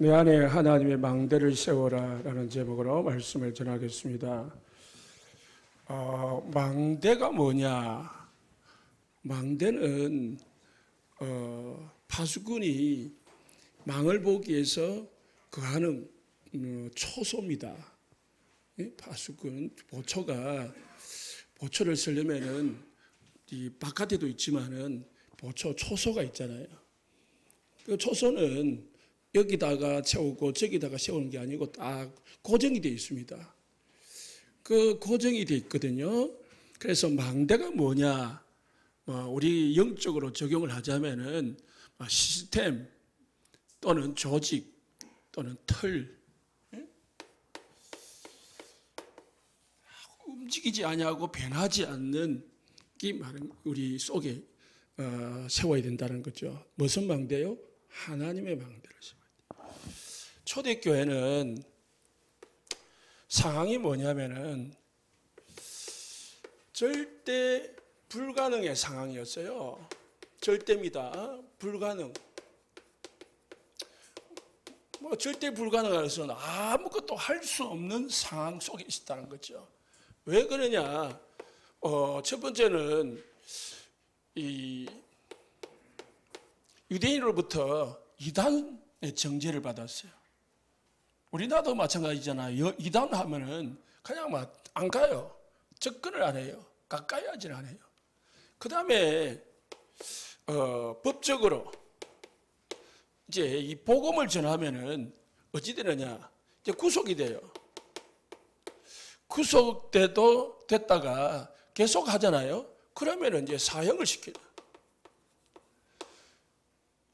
내 안에 하나님의 망대를 세워라 라는 제목으로 말씀을 전하겠습니다. 망대가 뭐냐? 망대는 파수꾼이 망을 보기 위해서 거하는 초소입니다. 파수꾼, 보초를 쓰려면은 이 바깥에도 있지만은 초소가 있잖아요. 그 초소는 여기다가 채우고 저기다가 세우는 게 아니고 딱 고정이 되어 있습니다. 그 고정이 되어 있거든요. 그래서 망대가 뭐냐? 우리 영적으로 적용을 하자면은 시스템 또는 조직 또는 틀, 움직이지 아니하고 변하지 않는 게 우리 속에 세워야 된다는 거죠. 무슨 망대요? 하나님의 망대를 세워야 돼요. 초대교회는 상황이 뭐냐면은 절대 불가능의 상황이었어요. 절대입니다. 불가능. 절대 불가능해서는 아무것도 할 수 없는 상황 속에 있었다는 거죠. 왜 그러냐? 첫 번째는 이 유대인으로부터 이단의 정죄를 받았어요. 우리나라도 마찬가지잖아요. 이단 하면은 그냥 안 가요. 접근을 안 해요. 가까이 하질 않아요. 그 다음에 법적으로 이제 이 복음을 전하면은 어찌 되느냐? 이제 구속이 돼요. 구속돼도 됐다가 계속 하잖아요. 그러면은 이제 사형을 시켜요.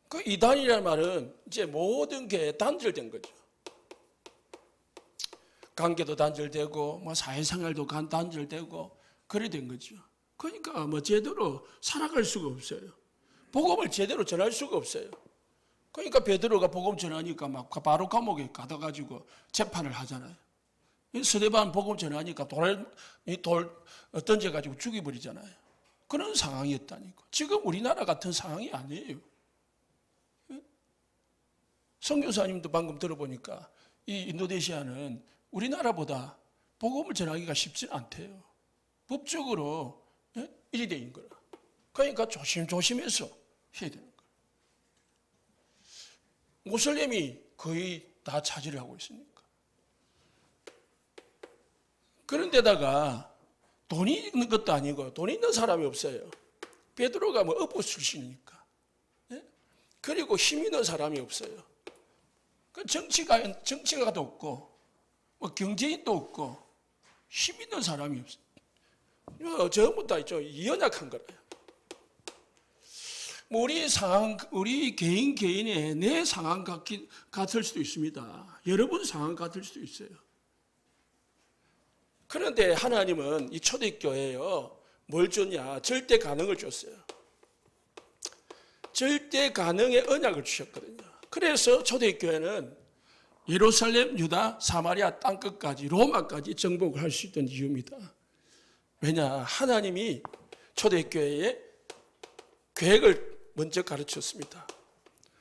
그 이단이라는 말은 이제 모든 게 단절된 거죠. 관계도 단절되고, 사회생활도 단절되고, 그래 된 거죠. 그러니까 제대로 살아갈 수가 없어요. 복음을 제대로 전할 수가 없어요. 그러니까 베드로가 복음 전하니까 바로 감옥에 가둬가지고 재판을 하잖아요. 스데반 복음 전하니까 돌 던져가지고 죽여버리잖아요. 그런 상황이었다니까. 지금 우리나라 같은 상황이 아니에요. 선교사님도 방금 들어보니까 이 인도네시아는 우리나라보다 복음을 전하기가 쉽지 않대요. 법적으로 일이 된 거라. 그러니까 조심조심해서 해야 되는 거예요. 모슬렘이 거의 다 차지를 하고 있으니까. 그런데다가 돈이 있는 것도 아니고 돈 있는 사람이 없어요. 베드로가 업부 출신이니까. 그리고 힘 있는 사람이 없어요. 정치가도 없고 경제인도 없고 힘 있는 사람이 없어요. 전부 다 있죠. 연약한 거라요. 우리 상황, 우리 개인의 내 상황 같을 수도 있습니다. 여러분 상황 같을 수도 있어요. 그런데 하나님은 이 초대교회에요, 뭘 줬냐? 절대 가능을 줬어요. 절대 가능의 언약을 주셨거든요. 그래서 초대교회는 예루살렘, 유다, 사마리아 땅끝까지, 로마까지 정복을 할 수 있던 이유입니다. 왜냐? 하나님이 초대교회에 계획을 먼저 가르쳤습니다.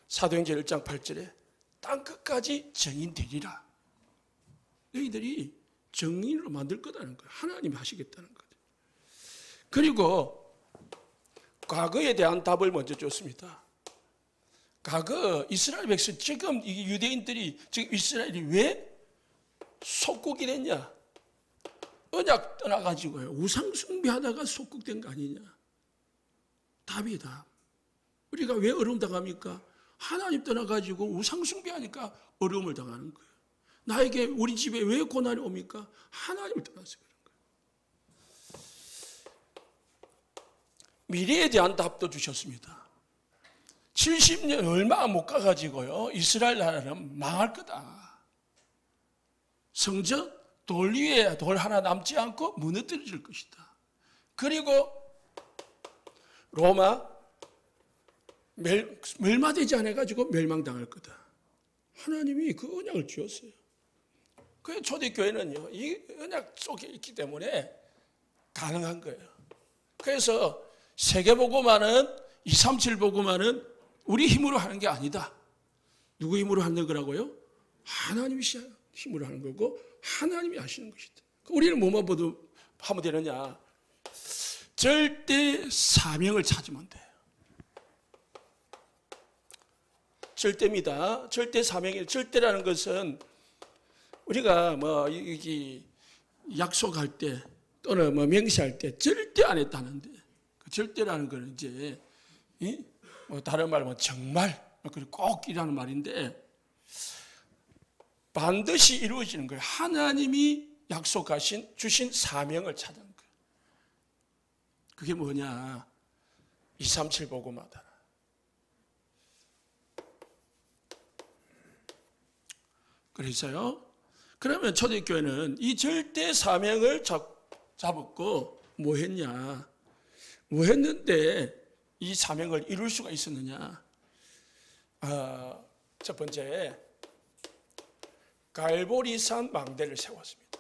사도행전 1장 8절에 땅끝까지 정인되리라. 너희들이 정인으로 만들 거다는 거예요. 하나님이 하시겠다는 거예요. 그리고 과거에 대한 답을 먼저 줬습니다. 과거 이스라엘 백성, 지금 이 유대인들이, 지금 이스라엘이 왜 속국이 됐냐? 언약 떠나가지고요, 우상 숭배하다가 속국된 거 아니냐? 답이다. 우리가 왜 어려움 당합니까? 하나님 떠나가지고 우상 숭배하니까 어려움을 당하는 거예요. 나에게, 우리 집에 왜 고난이 옵니까? 하나님을 떠나서 그런 거예요. 미래에 대한 답도 주셨습니다. 70년 얼마 못 가가지고요, 이스라엘 나라는 망할 거다. 성전 돌 위에 돌 하나 남지 않고 무너뜨려질 것이다. 그리고 로마 멸망되지 않아가지고 멸망당할 거다. 하나님이 그 언약을 주었어요. 그 초대교회는요, 이 언약 속에 있기 때문에 가능한 거예요. 그래서 세계복음화는 237복음화는 우리 힘으로 하는 게 아니다. 누구 힘으로 하는 거라고요? 하나님이 힘으로 하는 거고 하나님이 하시는 것이다. 우리는 뭐만 하면 되느냐? 절대 사명을 찾으면 돼요. 절대입니다. 절대 사명이, 절대라는 것은 우리가 뭐 약속할 때 또는 뭐 명시할 때 절대 안 했다는데, 그 절대라는 것은 이제 뭐 다른 말로 정말 그리고 꼭이라는 말인데 반드시 이루어지는 거예요. 하나님이 약속하신 주신 사명을 찾는 거예요. 그게 뭐냐? 237 보고 마다라. 그래서요. 그러면 초대교회는 이 절대 사명을 잡았고 뭐 했냐? 뭐 했는데 이 사명을 이룰 수가 있었느냐? 첫 번째, 갈보리산 망대를 세웠습니다.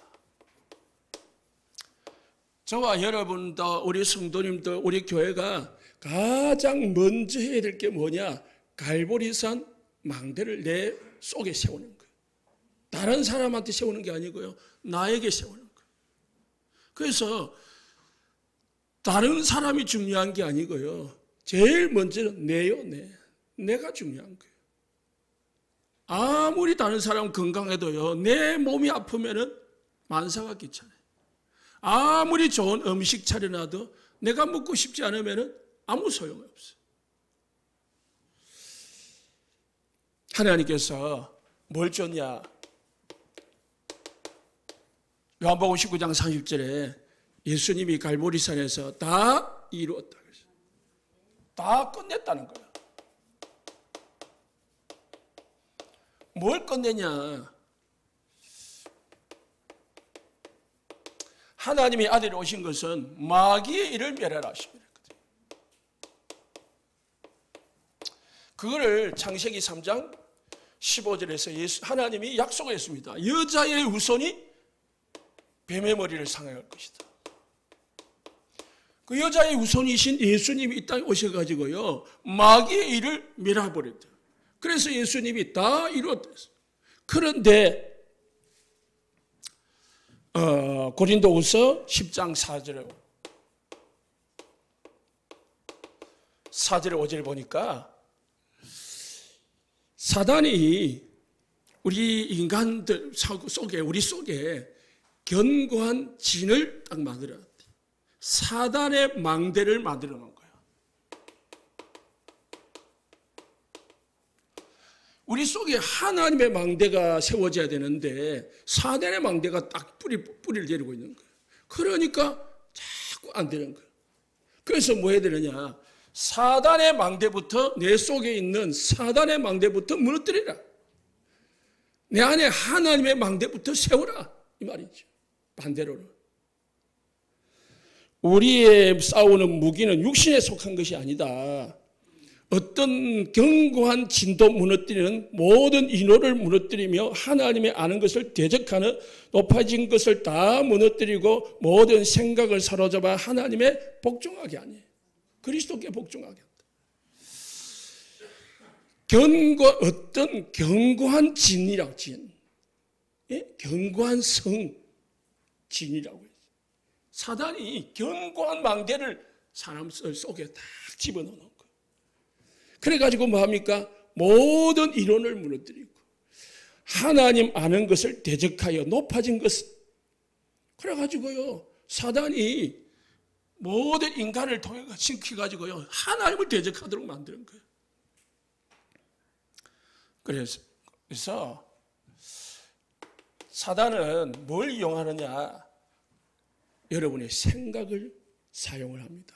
저와 여러분도 우리 성도님도 우리 교회가 가장 먼저 해야 될 게 뭐냐? 갈보리산 망대를 내 속에 세우는 거예요. 다른 사람한테 세우는 게 아니고요. 나에게 세우는 거예요. 그래서 다른 사람이 중요한 게 아니고요. 제일 먼저는 내가 중요한 거예요. 아무리 다른 사람 건강해도요. 내 몸이 아프면은 만사가 귀찮아요. 아무리 좋은 음식 차려놔도 내가 먹고 싶지 않으면은 아무 소용이 없어요. 하나님께서 뭘 줬냐? 요한복음 19장 30절에 예수님이 갈보리산에서 다 이루었다. 다 끝냈다는 거야. 뭘 끝내냐? 하나님의 아들이 오신 것은 마귀의 일을 멸하라 하십니다. 그거를 창세기 3장 15절에서 하나님이 약속을 했습니다. 여자의 후손이 뱀의 머리를 상할 것이다. 그 여자의 후손이신 예수님이 이 땅에 오셔가지고요. 마귀의 일을 멸해버렸다. 그래서 예수님이 다 이루었다. 그런데 고린도후서 10장 4절에 5절을 보니까 사단이 우리 인간들 속에 우리 속에 견고한 진을 딱 만들었대. 사단의 망대를 만들어 놓은 거예요. 우리 속에 하나님의 망대가 세워져야 되는데 사단의 망대가 딱 뿌리를 내리고 있는 거예요. 그러니까 자꾸 안 되는 거예요. 그래서 뭐 해야 되느냐? 사단의 망대부터, 내 속에 있는 사단의 망대부터 무너뜨리라. 내 안에 하나님의 망대부터 세우라. 이 말이죠. 반대로는. 우리의 싸우는 무기는 육신에 속한 것이 아니다. 어떤 견고한 진도 무너뜨리는 모든 인호를 무너뜨리며 하나님의 아는 것을 대적하는 높아진 것을 다 무너뜨리고 모든 생각을 사로잡아 하나님의 복종하게 하니. 그리스도께 복종하게 한다. 어떤 견고한 진이라고 진. 예? 견고한 성 진이라고 해요. 사단이 견고한 망대를 사람 속에 다 집어넣는 거예요. 그래가지고 뭐합니까? 모든 이론을 무너뜨리고 하나님 아는 것을 대적하여 높아진 것을 그래가지고요 사단이 모든 인간을 통해 시켜가지고요 하나님을 대적하도록 만드는 거예요. 그래서 사단은 뭘 이용하느냐? 여러분의 생각을 사용을 합니다.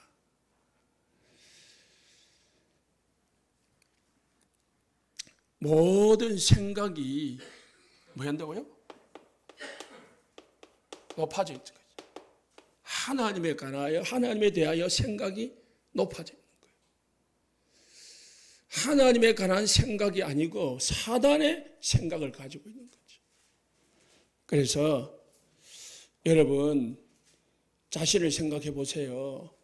모든 생각이 뭐 한다고요? 높아져 있는 거죠. 하나님에 관하여, 하나님에 대하여 생각이 높아져 있는 거예요. 하나님에 관한 생각이 아니고 사단의 생각을 가지고 있는 거죠. 그래서 여러분 자신을 생각해 보세요.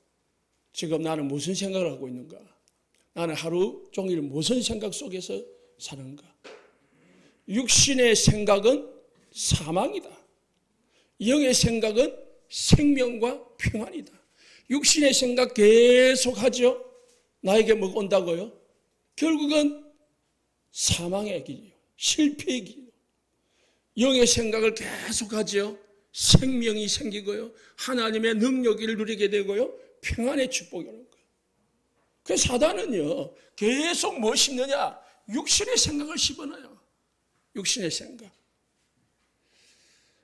지금 나는 무슨 생각을 하고 있는가? 나는 하루 종일 무슨 생각 속에서 사는가? 육신의 생각은 사망이다. 영의 생각은 생명과 평안이다. 육신의 생각 계속하죠. 나에게 뭐가 온다고요? 결국은 사망의 길이요. 실패의 길이요. 영의 생각을 계속하죠. 생명이 생기고요. 하나님의 능력을 누리게 되고요. 평안의 축복이 오는 거예요. 그래서 사단은요. 계속 뭐 심느냐? 육신의 생각을 심어놔요. 육신의 생각.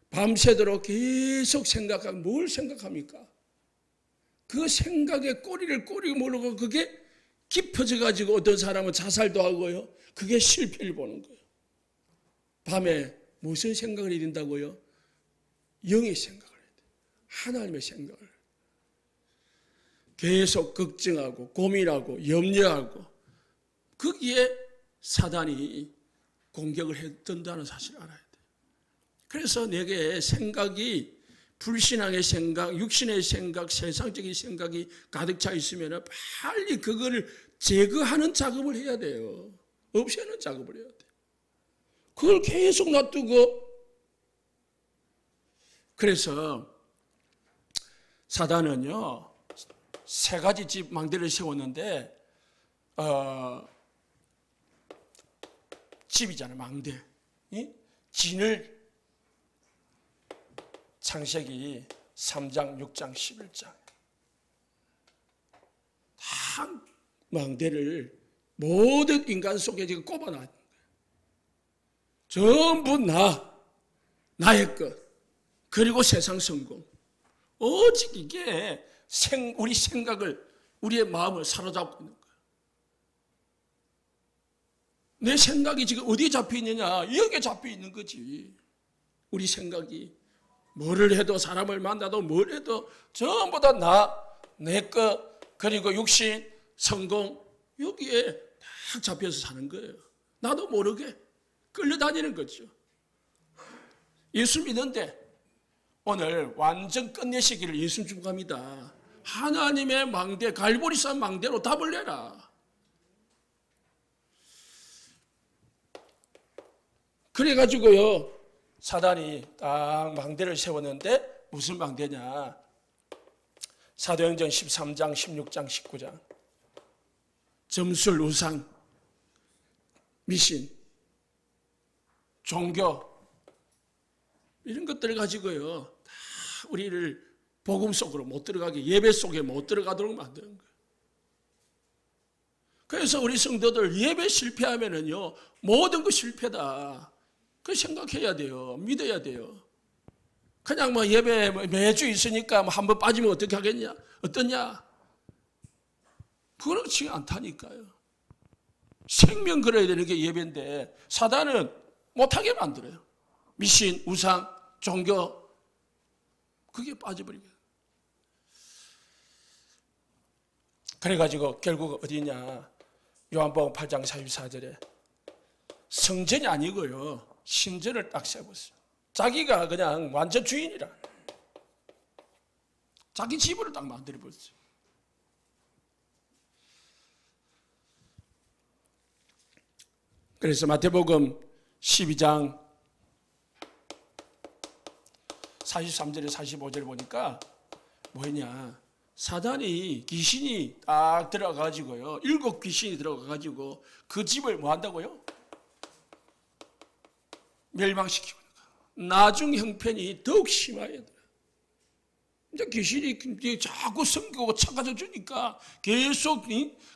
밤새도록 계속 생각하고 뭘 생각합니까? 그 생각에 꼬리를 모르고 그게 깊어져 가지고 어떤 사람은 자살도 하고요. 그게 실패를 보는 거예요. 밤에 무슨 생각을 해야 된다고요? 영의 생각을 해야 돼요. 하나님의 생각을. 계속 걱정하고 고민하고 염려하고 거기에 사단이 공격을 했던다는 사실을 알아야 돼요. 그래서 내게 생각이 불신앙의 생각, 육신의 생각, 세상적인 생각이 가득 차 있으면 빨리 그거를 제거하는 작업을 해야 돼요. 없애는 작업을 해야 돼요. 그걸 계속 놔두고 그래서 사단은요. 세 가지 집 망대를 세웠는데 집이잖아요. 망대. 진을 창세기 3장, 6장, 11장 다 망대를 모든 인간 속에 지금 꼽아놨는 거예요. 전부 나의 것, 그리고 세상 성공. 오직 이게 우리 생각을, 우리의 마음을 사로잡고 있는 거예요. 내 생각이 지금 어디에 잡혀 있느냐? 여기에 잡혀 있는 거지. 우리 생각이. 뭐를 해도, 사람을 만나도 뭘 해도 전부 다 내 것, 그리고 육신, 성공, 여기에 딱 잡혀서 사는 거예요. 나도 모르게 끌려다니는 거죠. 예수 믿는데 오늘 완전 끝내시기를 예수 축복합니다. 하나님의 망대, 갈보리산 망대로 답을 내라. 그래가지고요, 사단이 딱 망대를 세웠는데 무슨 망대냐? 사도행전 13장, 16장, 19장. 점술, 우상, 미신, 종교 이런 것들을 가지고요, 다 우리를 복음 속으로 못 들어가게, 예배 속에 못 들어가도록 만드는 거예요. 그래서 우리 성도들 예배 실패하면은요, 모든 거 실패다. 그 생각해야 돼요. 믿어야 돼요. 그냥 뭐 예배 매주 있으니까 뭐 한 번 빠지면 어떻게 하겠냐? 어떠냐? 그렇지 않다니까요. 생명 걸어야 되는 게 예배인데 사단은 못하게 만들어요. 미신, 우상, 종교, 그게 빠져버리게. 그래가지고 결국 어디냐? 요한복음 8장 44절에 성전이 아니고요, 신전을 딱 세웠어요. 자기가 그냥 완전 주인이라. 자기 집으로 딱 만들어버렸어요. 그래서 마태복음 12장 43절에 45절 보니까 뭐냐, 사단이, 귀신이 딱 들어가가지고요, 7 귀신이 들어가가지고 그 집을 뭐 한다고요? 멸망시키고, 나중 형편이 더욱 심하게 돼. 이제 귀신이 자꾸 섬기고 착가져 주니까 계속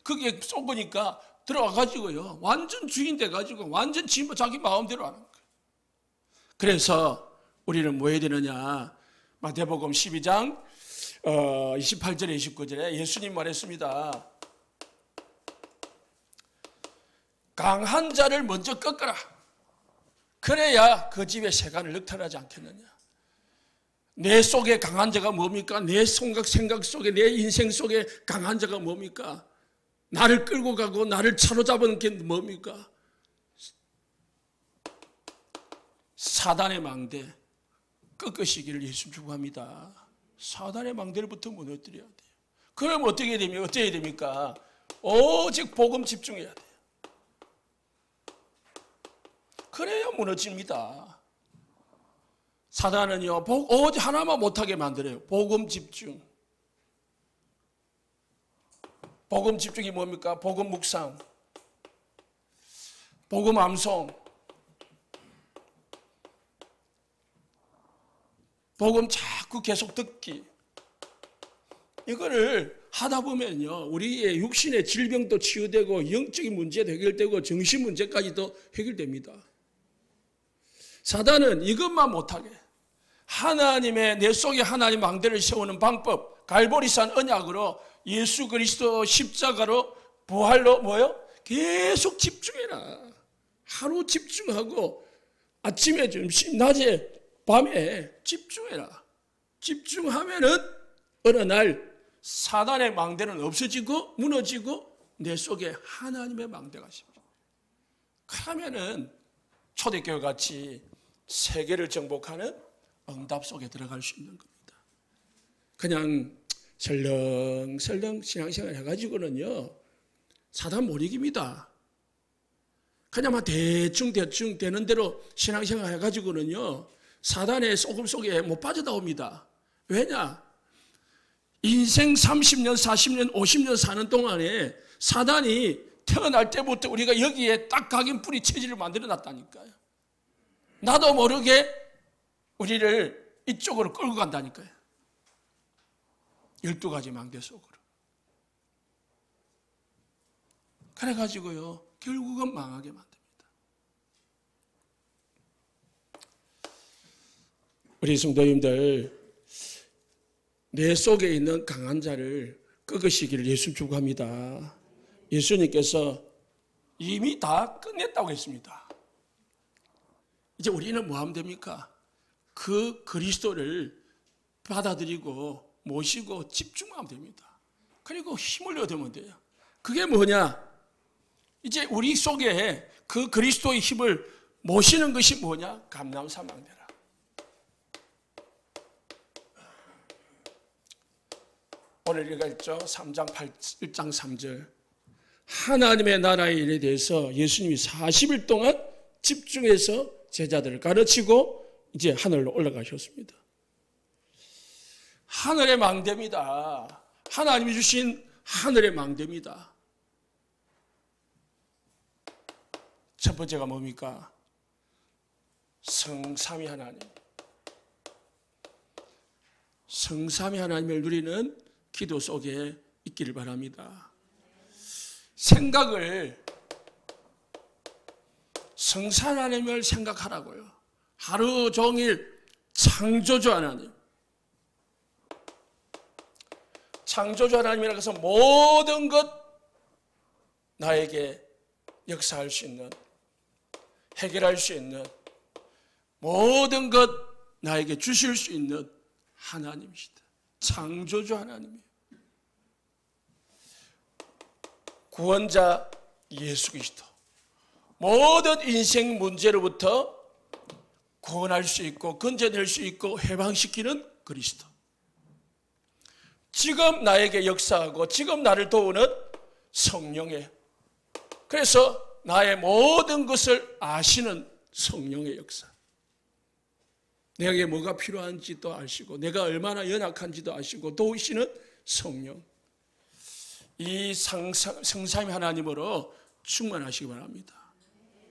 그게 쏘으니까 들어와가지고요, 완전 주인 돼가지고 완전 자기 마음대로 하는 거예요. 그래서 우리는 뭐 해야 되느냐? 마태복음 12장 28절에 29절에 예수님 말했습니다. 강한 자를 먼저 꺾어라. 그래야 그 집에 세간을 늑탈하지 않겠느냐. 내 속에 강한 자가 뭡니까? 내 생각 속에, 내 인생 속에 강한 자가 뭡니까? 나를 끌고 가고 나를 사로잡은 게 뭡니까? 사단의 망대 꺾으시기를 예수 축복합니다. 사단의 망대로부터 무너뜨려야 돼요. 그럼 어떻게 됩니까? 오직 복음 집중해야 돼요. 그래야 무너집니다. 사단은요, 오직 하나만 못하게 만들어요. 복음 집중. 복음 집중이 뭡니까? 복음 묵상, 복음 암송, 복음 자꾸 계속 듣기. 이거를 하다 보면요, 우리의 육신의 질병도 치유되고 영적인 문제도 해결되고 정신 문제까지도 해결됩니다. 사단은 이것만 못하게, 하나님의 내 속에 하나님 망대를 세우는 방법, 갈보리산 언약으로 예수 그리스도 십자가로 부활로 뭐요? 계속 집중해라. 하루 집중하고 아침에 점심 낮에 밤에 집중해라. 집중하면은 어느 날 사단의 망대는 없어지고 무너지고 내 속에 하나님의 망대가 있습니다. 그러면은 초대교회 같이 세계를 정복하는 응답 속에 들어갈 수 있는 겁니다. 그냥 설렁설렁 신앙생활 해가지고는요, 사단 못 이깁니다. 그냥 막 대충 되는 대로 신앙생활 해가지고는요, 사단의 소금 속에 못 빠져나옵니다. 왜냐? 인생 30년, 40년, 50년 사는 동안에 사단이 태어날 때부터 우리가 여기에 딱 각인뿌리 체질을 만들어 놨다니까요. 나도 모르게 우리를 이쪽으로 끌고 간다니까요. 12가지 망대 속으로. 그래가지고요, 결국은 망하게 만듭니다. 우리 성도님들, 내 속에 있는 강한 자를 꺾으시기를 예수 축복합니다. 예수님께서 이미 다 끝냈다고 했습니다. 이제 우리는 뭐 하면 됩니까? 그 그리스도를 받아들이고 모시고 집중하면 됩니다. 그리고 힘을 얻으면 돼요. 그게 뭐냐? 이제 우리 속에 그 그리스도의 힘을 모시는 것이 뭐냐? 감람사망대라. 오늘 읽었죠? 3장 1장 3절. 하나님의 나라의 일에 대해서 예수님이 40일 동안 집중해서 제자들을 가르치고 이제 하늘로 올라가셨습니다. 하늘의 망대입니다. 하나님이 주신 하늘의 망대입니다. 첫 번째가 뭡니까? 성삼위 하나님. 성삼위 하나님을 누리는 기도 속에 있기를 바랍니다. 생각을 성삼위 하나님을 생각하라고요. 하루 종일 창조주 하나님. 창조주 하나님이라고 해서 모든 것 나에게 역사할 수 있는, 해결할 수 있는, 모든 것 나에게 주실 수 있는 하나님이시다. 창조주 하나님이에요. 구원자 예수 그리스도. 모든 인생 문제로부터 구원할 수 있고 건져낼 수 있고 해방시키는 그리스도. 지금 나에게 역사하고 지금 나를 도우는 성령의, 그래서 나의 모든 것을 아시는 성령의 역사. 내게 뭐가 필요한지도 아시고 내가 얼마나 연약한지도 아시고 도우시는 성령. 이 성삼위 하나님으로 충만하시기 바랍니다.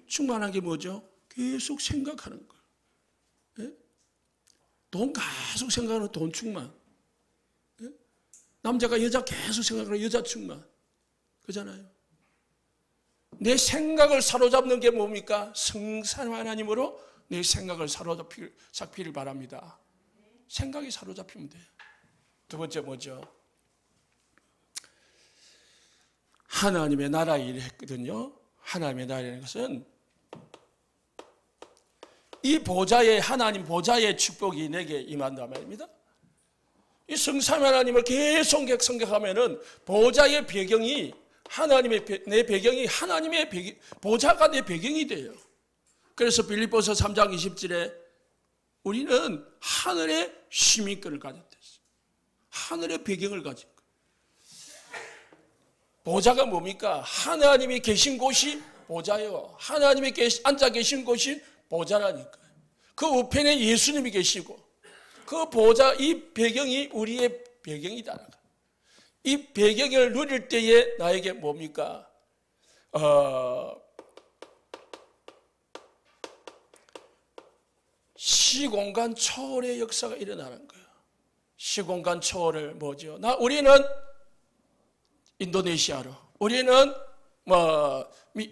충만한 게 뭐죠? 계속 생각하는 거. 예? 돈 계속 생각하는 돈 충만. 예? 남자가 여자 계속 생각하는 여자 충만. 그잖아요. 내 생각을 사로잡는 게 뭡니까? 성삼위 하나님으로 내 생각을 사로잡기를 바랍니다. 생각이 사로잡히면 돼요. 두 번째 뭐죠? 하나님의 나라 일을 했거든요. 하나님의 나라라는 것은 이 보좌의 하나님 보좌의 축복이 내게 임한단 말입니다. 이 성삼위 하나님을 계속 생각하면은 보좌의 배경이 하나님의 내 배경이 하나님의 보좌가 내 배경이 돼요. 그래서 빌립보서 3장 20절에 우리는 하늘의 시민권을 가졌댔어요. 하늘의 배경을 가진 거예요. 보좌가 뭡니까? 하나님이 계신 곳이 보좌요. 하나님이 앉아 계신 곳이 보좌라니까요. 그 우편에 예수님이 계시고 그 보좌, 이 배경이 우리의 배경이다. 이 배경을 누릴 때에 나에게 뭡니까? 시공간 초월의 역사가 일어나는 거예요. 시공간 초월을 뭐죠? 우리는 인도네시아로, 우리는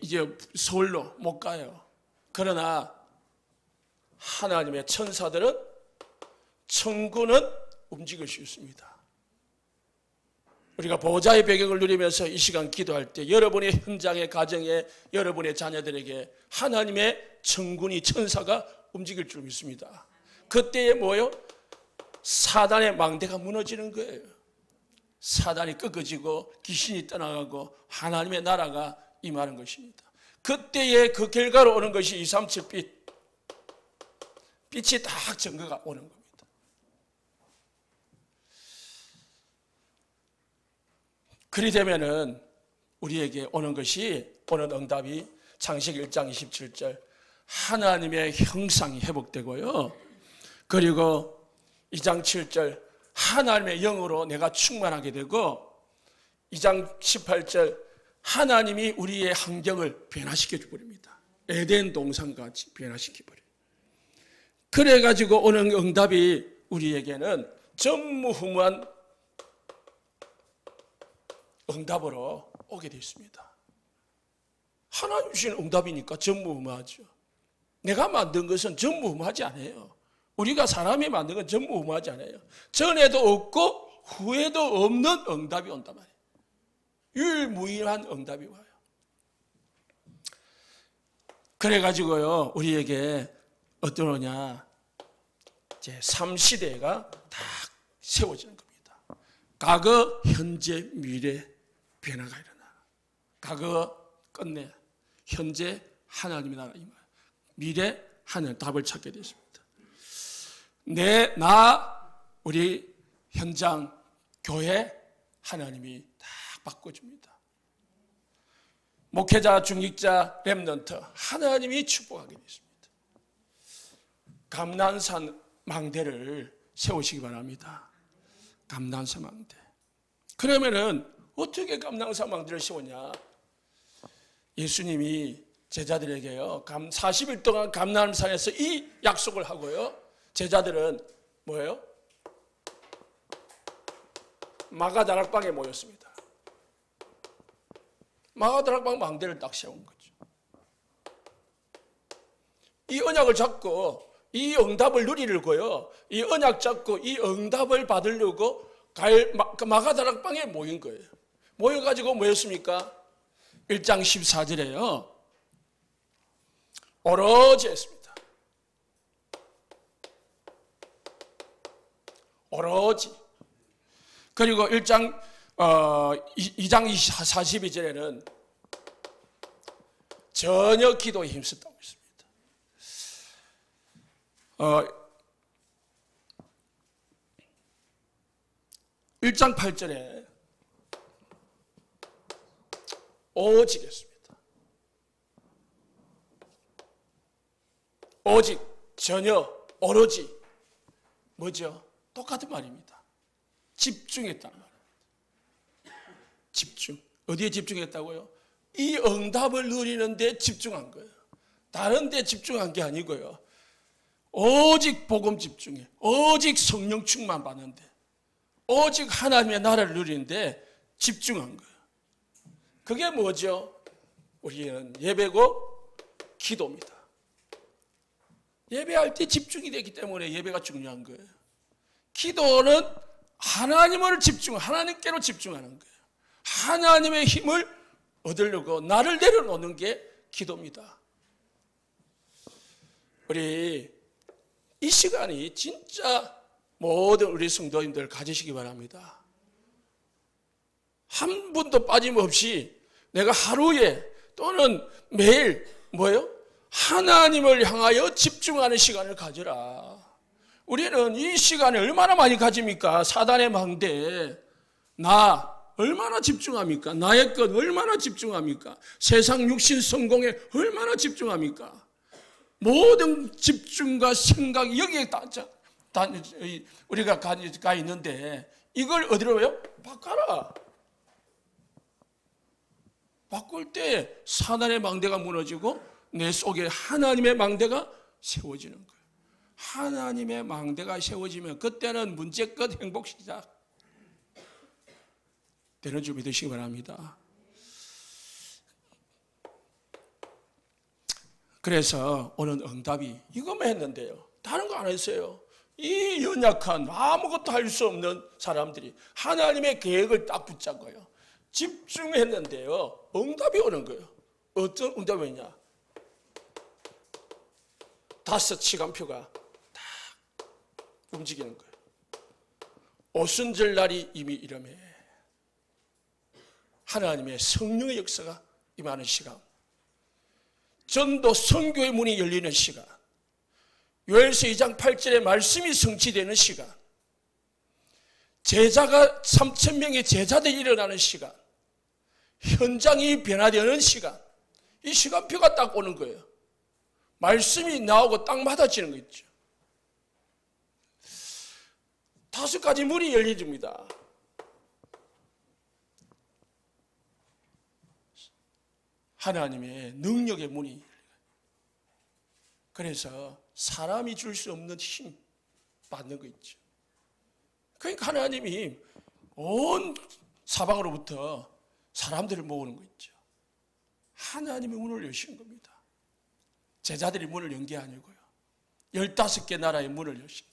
이제 서울로 못 가요. 그러나 하나님의 천사들은, 천군은 움직일 수 있습니다. 우리가 보좌의 배경을 누리면서 이 시간 기도할 때 여러분의 현장의 가정에, 여러분의 자녀들에게 하나님의 천군이, 천사가 움직일 줄 믿습니다. 그때에 뭐요? 사단의 망대가 무너지는 거예요. 사단이 꺾어지고 귀신이 떠나가고 하나님의 나라가 임하는 것입니다. 그때에 그 결과로 오는 것이 237빛, 빛이 딱 증거가 오는 겁니다. 그리 되면은 우리에게 오는 것이, 오는 응답이 창세기 1장 27절 하나님의 형상이 회복되고요. 그리고 2장 7절 하나님의 영으로 내가 충만하게 되고, 2장 18절 하나님이 우리의 환경을 변화시켜 버립니다. 에덴 동산같이 변화시켜 버려요. 그래가지고 오는 응답이 우리에게는 전무후무한 응답으로 오게 되어 있습니다. 하나님 주신 응답이니까 전무후무하죠. 내가 만든 것은 전무후무하지 않아요. 우리가 사람이 만든 건 전무후무하지 않아요. 전에도 없고 후에도 없는 응답이 온단 말이에요. 유일무이한 응답이 와요. 그래가지고요, 우리에게 어떠느냐, 이제 3시대가 다 세워지는 겁니다. 과거, 현재, 미래 변화가 일어나. 과거 끝내, 현재 하나님의 나라 임하여, 미래 하나님 답을 찾게 되십니다. 우리 현장, 교회 하나님이 다 바꿔줍니다. 목회자, 중직자, 렘넌트 하나님이 축복하게 되십니다. 감난산 망대를 세우시기 바랍니다. 감난산 망대. 그러면은 어떻게 감난산 망대를 세우냐? 예수님이 제자들에게요, 40일 동안 감난산에서 이 약속을 하고요, 제자들은 뭐예요? 마가다락방에 모였습니다. 마가다락방 망대를 딱 세운 거죠. 이 언약을 잡고 이 응답을 누리려고요, 이 언약 잡고 이 응답을 받으려고 마가다락방에 모인 거예요. 모여가지고 뭐였습니까? 1장 14절에요 오로지 했습니다. 오로지. 그리고 2장 42절에는 전혀 기도에 힘썼다고 했습니다. 1장 8절에 오직 했습니다. 오직, 전혀, 오로지. 뭐죠? 똑같은 말입니다. 집중했다는 말입니다. 집중. 어디에 집중했다고요? 이 응답을 누리는데 집중한 거예요. 다른 데 집중한 게 아니고요, 오직 복음 집중해. 오직 성령 충만 받는데, 오직 하나님의 나라를 누리는데 집중한 거예요. 그게 뭐죠? 우리는 예배고 기도입니다. 예배할 때 집중이 되기 때문에 예배가 중요한 거예요. 기도는 하나님을 하나님께로 집중하는 거예요. 하나님의 힘을 얻으려고 나를 내려놓는 게 기도입니다. 우리 이 시간이 진짜 모든 우리 성도님들 가지시기 바랍니다. 한 분도 빠짐없이 내가 하루에 또는 매일 하나님을 향하여 집중하는 시간을 가져라. 우리는 이 시간을 얼마나 많이 가집니까? 사단의 망대, 얼마나 집중합니까? 나의 것 얼마나 집중합니까? 세상 육신 성공에 얼마나 집중합니까? 모든 집중과 생각이 여기에 우리가 가 있는데 이걸 어디로 왜요? 바꿔라. 바꿀 때 사단의 망대가 무너지고 내 속에 하나님의 망대가 세워지는 거예요. 하나님의 망대가 세워지면 그때는 문제 끝, 행복 시작 되는 줄 믿으시기 바랍니다. 그래서 오늘 응답이 이것만 했는데요. 다른 거 안 했어요. 이 연약한 아무것도 할 수 없는 사람들이 하나님의 계획을 딱 붙잡고요. 집중했는데요. 응답이 오는 거예요. 어떤 응답이냐? 5 시간표가 딱 움직이는 거예요. 오순절 날이 이미 이러면 하나님의 성령의 역사가 임하는 시간, 전도 선교의 문이 열리는 시간, 요엘서 2장 8절의 말씀이 성취되는 시간, 제자가 3,000명의 제자들이 일어나는 시간, 현장이 변화되는 시간, 이 시간표가 딱 오는 거예요. 말씀이 나오고 딱 맞아지는 거 있죠. 5가지 문이 열려집니다. 하나님의 능력의 문이. 그래서 사람이 줄 수 없는 힘 받는 거 있죠. 그러니까 하나님이 온 사방으로부터 사람들을 모으는 거 있죠. 하나님의 문을 여시는 겁니다. 제자들이 문을 연 게 아니고요. 15개 나라의 문을 여시고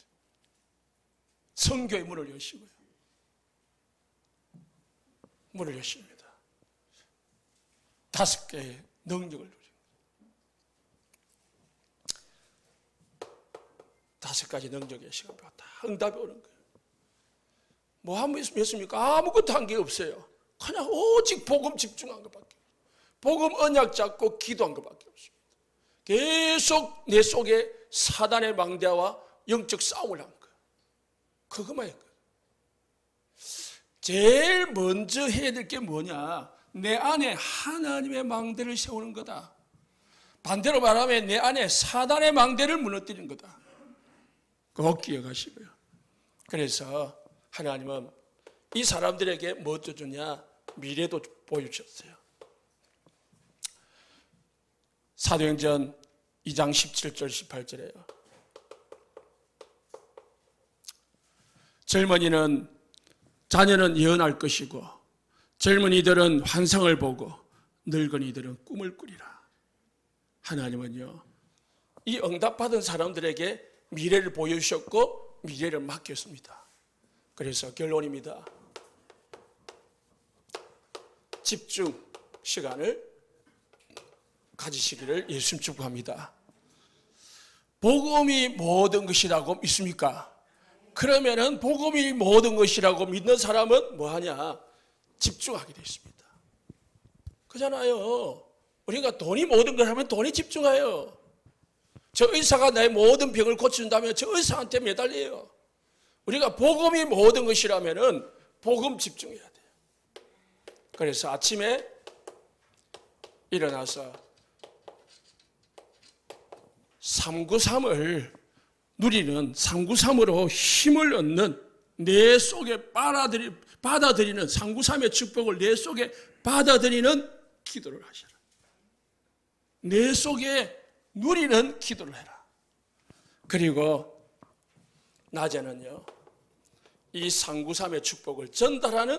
선교의 문을 여시고요. 문을 여십니다. 5개의 능력을 누리고 5가지 능력의 시간표가 다 응답이 오는 거예요. 뭐 하면 있습니까? 아무것도 한 게 없어요. 그냥 오직 복음 집중한 것밖에, 복음 언약 잡고 기도한 것밖에 없습니다. 계속 내 속에 사단의 망대와 영적 싸움을 한 거예요. 그것만 했거든요. 제일 먼저 해야 될 게 뭐냐? 내 안에 하나님의 망대를 세우는 거다. 반대로 말하면 내 안에 사단의 망대를 무너뜨리는 거다. 꼭 기억하시고요. 그래서 하나님은 이 사람들에게 뭐 주냐? 미래도 보여주셨어요. 사도행전 2장 17절 18절에요. 자녀는 예언할 것이고 젊은이들은 환상을 보고 늙은이들은 꿈을 꾸리라. 하나님은요, 이 응답받은 사람들에게 미래를 보여주셨고 미래를 맡겼습니다. 그래서 결론입니다. 집중 시간을 가지시기를 예수님 축복합니다. 복음이 모든 것이라고 믿습니까? 그러면은 복음이 모든 것이라고 믿는 사람은 뭐하냐? 집중하게 되어 있습니다. 그잖아요. 우리가 돈이 모든 걸 하면 돈에 집중해요. 저 의사가 나의 모든 병을 고쳐준다면 저 의사한테 매달려요. 우리가 복음이 모든 것이라면은 복음 집중해야 돼요. 그래서 아침에 일어나서 393을 누리는 393으로 힘을 얻는 내 속에 받아들이는 393의 축복을 내 속에 받아들이는 기도를 하셔라. 내 속에 누리는 기도를 해라. 그리고 낮에는요, 이 393의 축복을 전달하는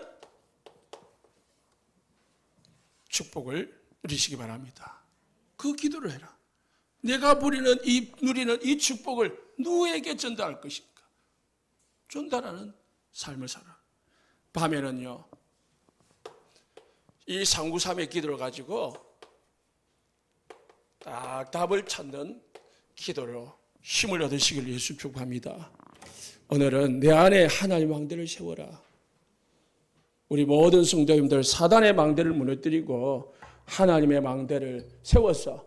축복을 누리시기 바랍니다. 그 기도를 해라. 내가 누리는 이 축복을 누구에게 전달할 것인가? 전달하는 삶을 살아. 밤에는요, 이 393의 기도를 가지고 딱 답을 찾는 기도로 힘을 얻으시길 예수 축복합니다. 오늘은 내 안에 하나님의 망대를 세워라. 우리 모든 성도님들 사단의 망대를 무너뜨리고 하나님의 망대를 세워서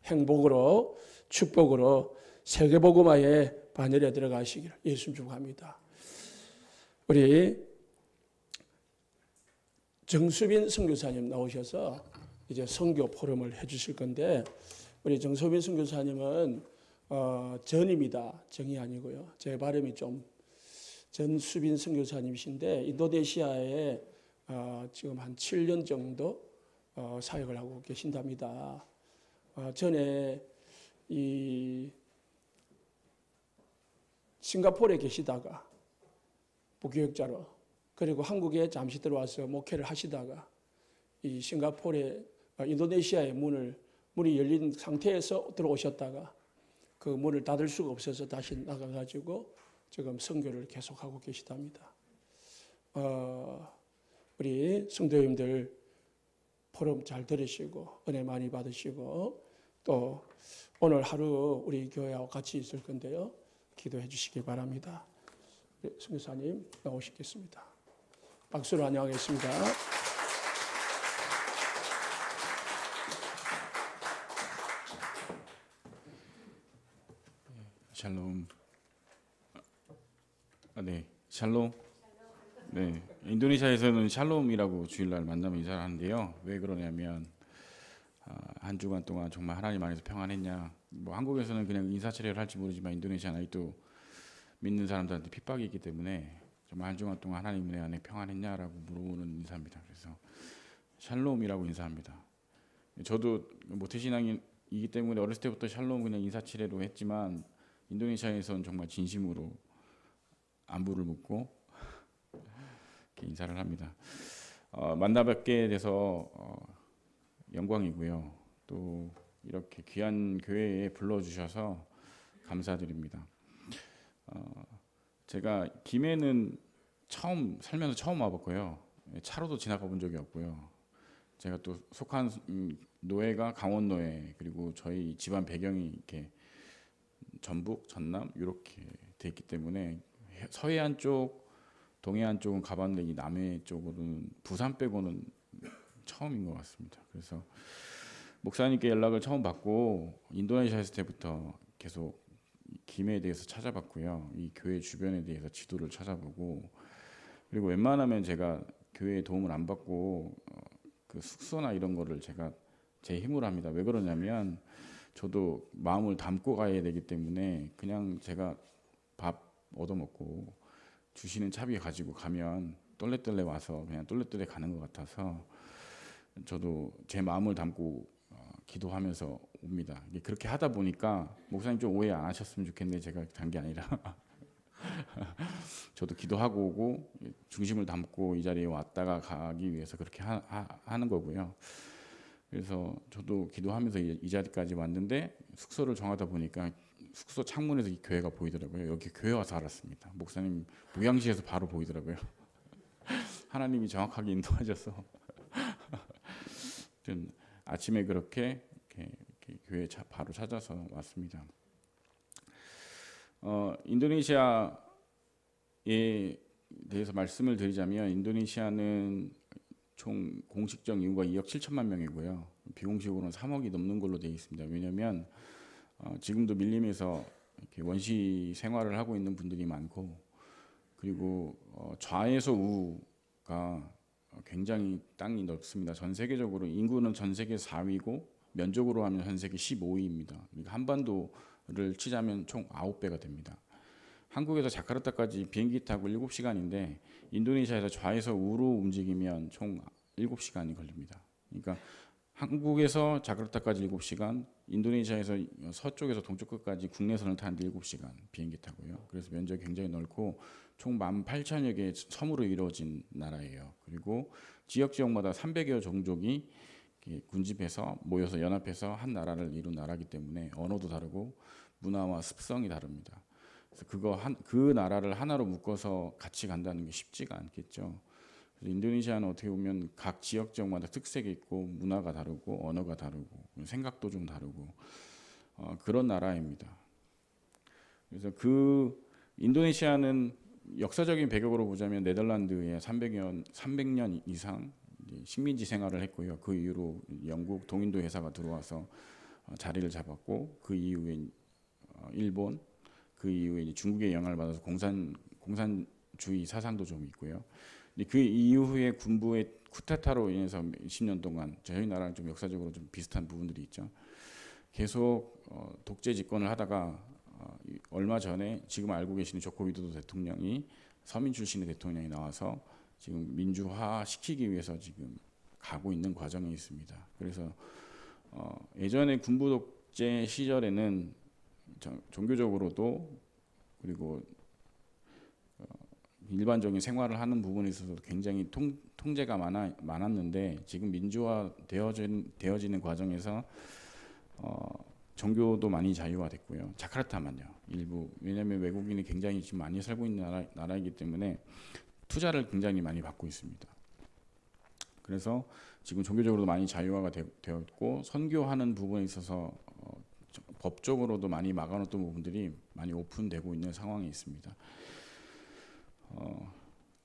행복으로 축복으로 세계복음화의 바늘에 들어가시기를 예수 축복합니다. 우리 정수빈 선교사님 나오셔서 이제 선교 포럼을 해주실 건데, 우리 정수빈 선교사님은 전입니다. 정이 아니고요. 제 발음이 좀 전수빈 선교사님이신데 인도네시아에 지금 한 7년 정도 사역을 하고 계신답니다. 전에 이 싱가포르에 계시다가 부교역자로, 그리고 한국에 잠시 들어와서 목회를 하시다가 이 싱가포르에 인도네시아의 문이 열린 상태에서 들어오셨다가 그 문을 닫을 수가 없어서 다시 나가가지고 지금 선교를 계속하고 계시답니다. 우리 성도님들 포럼 잘 들으시고 은혜 많이 받으시고, 또 오늘 하루 우리 교회와 같이 있을 건데요. 기도해 주시기 바랍니다. 선교사님 나오시겠습니다. 박수로 환영하겠습니다. 샬롬. 네, 샬롬. 네, 인도네시아에서는 샬롬이라고 주일날 만나면 인사를 하는데요. 왜 그러냐면 한 주간 동안 정말 하나님 안에서 평안했냐. 뭐 한국에서는 그냥 인사치레를 할지 모르지만 인도네시아는 아직도 믿는 사람들한테 핍박이 있기 때문에 정말 한 주간 동안 하나님 은혜 안에 평안했냐라고 물어보는 인사입니다. 그래서 샬롬이라고 인사합니다. 저도 모태신앙이기 때문에 어렸을 때부터 샬롬 그냥 인사치레로 했지만 인도네시아에서는 정말 진심으로 안부를 묻고 이렇게 인사를 합니다. 만나뵙게 돼서 영광이고요. 또 이렇게 귀한 교회에 불러주셔서 감사드립니다. 제가 김해는 살면서 처음 와봤고요. 차로도 지나가 본 적이 없고요. 제가 또 속한 노예가 강원노예, 그리고 저희 집안 배경이 이렇게 전북, 전남 이렇게 돼 있기 때문에 서해안 쪽, 동해안 쪽은 가봤는데 이 남해 쪽으로는 부산 빼고는 처음인 것 같습니다. 그래서 목사님께 연락을 처음 받고 인도네시아 있을 때부터 계속 김해에 대해서 찾아봤고요. 이 교회 주변에 대해서 지도를 찾아보고, 그리고 웬만하면 제가 교회에 도움을 안 받고 그 숙소나 이런 거를 제가 제 힘으로 합니다. 왜 그러냐면 저도 마음을 담고 가야 되기 때문에 그냥 제가 밥 얻어먹고 주시는 차비 가지고 가면 똘레똘레 와서 그냥 똘레똘레 가는 것 같아서 저도 제 마음을 담고 기도하면서 옵니다. 그렇게 하다 보니까 목사님 좀 오해 안 하셨으면 좋겠는데 제가 단 게 아니라 저도 기도하고 오고 중심을 담고 이 자리에 왔다가 가기 위해서 그렇게 하는 거고요. 그래서 저도 기도하면서 이 자리까지 왔는데 숙소를 정하다 보니까 숙소 창문에서 이 교회가 보이더라고요. 여기 교회 와서 알았습니다. 목사님 목양시에서 바로 보이더라고요. 하나님이 정확하게 인도하셔서 아침에 그렇게 교회 바로 찾아서 왔습니다. 인도네시아에 대해서 말씀을 드리자면 인도네시아는 총 공식적 인구가 2억 7천만 명이고요. 비공식으로는 3억이 넘는 걸로 되어 있습니다. 왜냐하면 지금도 밀림에서 이렇게 원시 생활을 하고 있는 분들이 많고, 그리고 좌에서 우가 굉장히 땅이 넓습니다. 전 세계적으로 인구는 전 세계 4위고 면적으로 하면 전 세계 15위입니다. 그러니까 한반도를 치자면 총 9배가 됩니다. 한국에서 자카르타까지 비행기 타고 7시간인데 인도네시아에서 좌에서 우로 움직이면 총 7시간이 걸립니다. 그러니까 한국에서 자카르타까지 7시간, 인도네시아에서 서쪽에서 동쪽 끝까지 국내선을 타는데 7시간 비행기 타고요. 그래서 면적이 굉장히 넓고 총 18,000여 개의 섬으로 이루어진 나라예요. 그리고 지역마다 300여 종족이 군집해서 모여서 연합해서 한 나라를 이룬 나라이기 때문에 언어도 다르고 문화와 습성이 다릅니다. 그래서 그 나라를 하나로 묶어서 같이 간다는 게 쉽지가 않겠죠. 그래서 인도네시아는 어떻게 보면 각 지역마다 특색이 있고 문화가 다르고 언어가 다르고 생각도 좀 다르고 그런 나라입니다. 그래서 그 인도네시아는 역사적인 배경으로 보자면 네덜란드에 300년 이상 식민지 생활을 했고요. 그 이후로 영국 동인도 회사가 들어와서 자리를 잡았고, 그 이후에 일본, 그 이후에 중국의 영향을 받아서 공산주의 사상도 좀 있고요. 그 이후에 쿠데타로 인해서 20년 동안 저희 나라랑 좀 역사적으로 좀 비슷한 부분들이 있죠. 계속 독재 집권을 하다가 얼마 전에 지금 알고 계시는 조코 위도도 대통령이 서민 출신의 대통령이 나와서 지금 민주화 시키기 위해서 지금 가고 있는 과정에 있습니다. 그래서 예전에 군부 독재 시절에는 종교적으로도 그리고 일반적인 생활을 하는 부분에 있어서 굉장히 통제가 많았는데 지금 민주화 되어지는 과정에서 종교도 많이 자유화 됐고요. 자카르타만요. 일부 왜냐하면 외국인이 굉장히 지금 많이 살고 있는 나라이기 때문에 투자를 굉장히 많이 받고 있습니다. 그래서 지금 종교적으로도 많이 자유화가 되었고 선교하는 부분에 있어서 법적으로도 많이 막아놓던 부분들이 많이 오픈되고 있는 상황에 있습니다.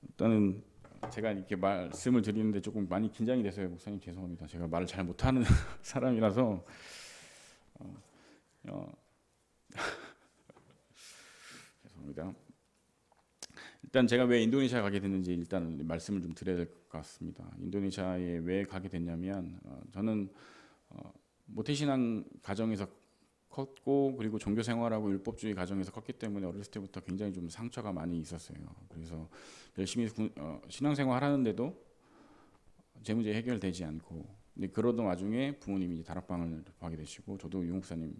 일단은 제가 이렇게 말씀을 드리는데 조금 많이 긴장이 돼서요. 목사님 죄송합니다. 제가 말을 잘 못하는 사람이라서 죄송합니다. 일단 제가 왜 인도네시아 가게 됐는지 일단 말씀을 좀 드려야 될 것 같습니다. 인도네시아에 왜 가게 됐냐면 저는 모태신앙 가정에서 컸고 그리고 종교 생활하고 율법주의 가정에서 컸기 때문에 어렸을 때부터 굉장히 좀 상처가 많이 있었어요. 그래서 열심히 신앙생활 하는데도 제 문제 해결되지 않고 근데 그러던 와중에 부모님이 이제 다락방을 하게 되시고 저도 유 목사님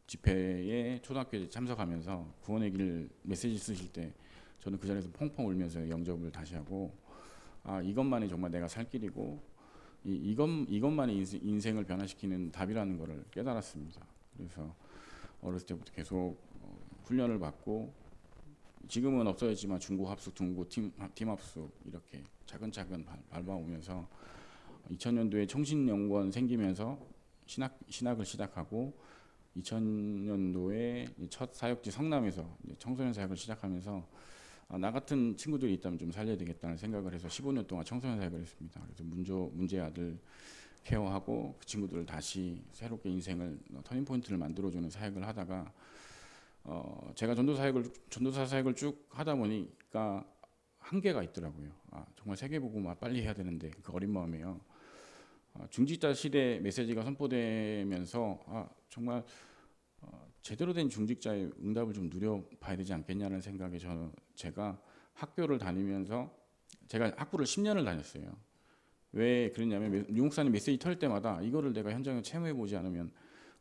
집회에 초등학교에 참석하면서 구원의 길 메시지 쓰실 때 저는 그 자리에서 펑펑 울면서 영접을 다시 하고 이것만이 정말 내가 살 길이고 이것만이 인생을 변화시키는 답이라는 것을 깨달았습니다. 그래서 어렸을 때부터 계속 훈련을 받고 지금은 없어졌지만 중고 합숙, 중고 팀 합숙 이렇게 차근차근 밟아오면서 2000년도에 청신연구원 생기면서 신학을 시작하고 2000년도에 첫 사역지 성남에서 청소년 사역을 시작하면서 나 같은 친구들이 있다면 좀 살려야 되겠다는 생각을 해서 15년 동안 청소년 사역을 했습니다. 그래서 문제 아들 케어하고 그 친구들을 다시 새롭게 인생을 터닝 포인트를 만들어주는 사역을 하다가 제가 전도사 사역을 쭉 하다 보니까 한계가 있더라고요. 정말 세계복음 빨리 해야 되는데 그 어린 마음에요. 중직자 시대 메시지가 선포되면서 정말 제대로 된 중직자의 응답을 좀 누려봐야 되지 않겠냐는 생각에 제가 학교를 다니면서 제가 학부를 10년을 다녔어요. 왜 그랬냐면 유 목사님 메시지 털 때마다 이거를 내가 현장에 체험해보지 않으면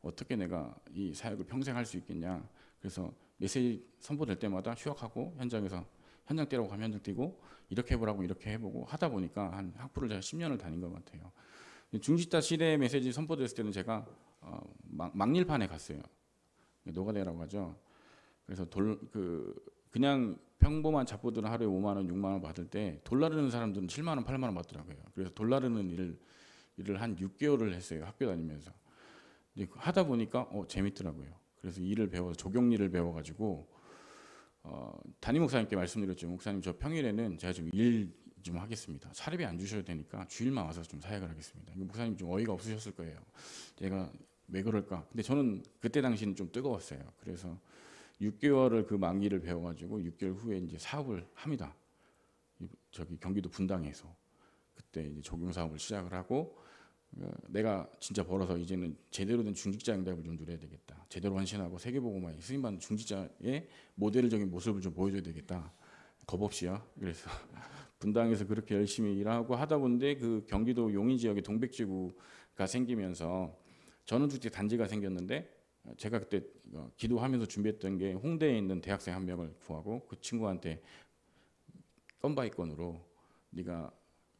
어떻게 내가 이 사역을 평생 할 수 있겠냐. 그래서 메시지 선포될 때마다 휴학하고 현장에서 현장 뛰라고 가면 현장 뛰고 이렇게 해보라고 이렇게 해보고 하다 보니까 한 학부를 제가 10년을 다닌 것 같아요. 중직자 시대 메시지 선포됐을 때는 제가 막릴판에 갔어요. 노가다라고 하죠. 그래서 그냥 평범한 잡부들은 하루에 5만 원, 6만 원 받을 때 돌나르는 사람들은 7만 원, 8만 원 받더라고요. 그래서 돌나르는 일을 한 6개월을 했어요. 학교 다니면서. 하다 보니까 재밌더라고요. 그래서 일을 배워서 조경일을 배워가지고 담임 목사님께 말씀드렸죠. 목사님 저 평일에는 제가 좀 일 좀 하겠습니다. 사례비 안 주셔도 되니까 주일만 와서 좀 사역을 하겠습니다. 목사님 좀 어이가 없으셨을 거예요. 제가 왜 그럴까? 근데 저는 그때 당시는 좀 뜨거웠어요. 그래서 6개월을 그 만기를 배워가지고 6개월 후에 이제 사업을 합니다. 저기 경기도 분당에서 그때 이제 조경 사업을 시작을 하고 내가 진짜 벌어서 이제는 제대로 된 중직자 응답을 좀 누려야 되겠다. 제대로 헌신하고 세계복음화에 쓰임받는 중직자의 모델적인 모습을 좀 보여줘야 되겠다. 겁 없이요. 그래서 분당에서 그렇게 열심히 일하고 하다 보는데 그 경기도 용인 지역에 동백지구가 생기면서 전원주택 단지가 생겼는데 제가 그때 기도하면서 준비했던 게 홍대에 있는 대학생 한 명을 구하고 그 친구한테 건바이건으로 네가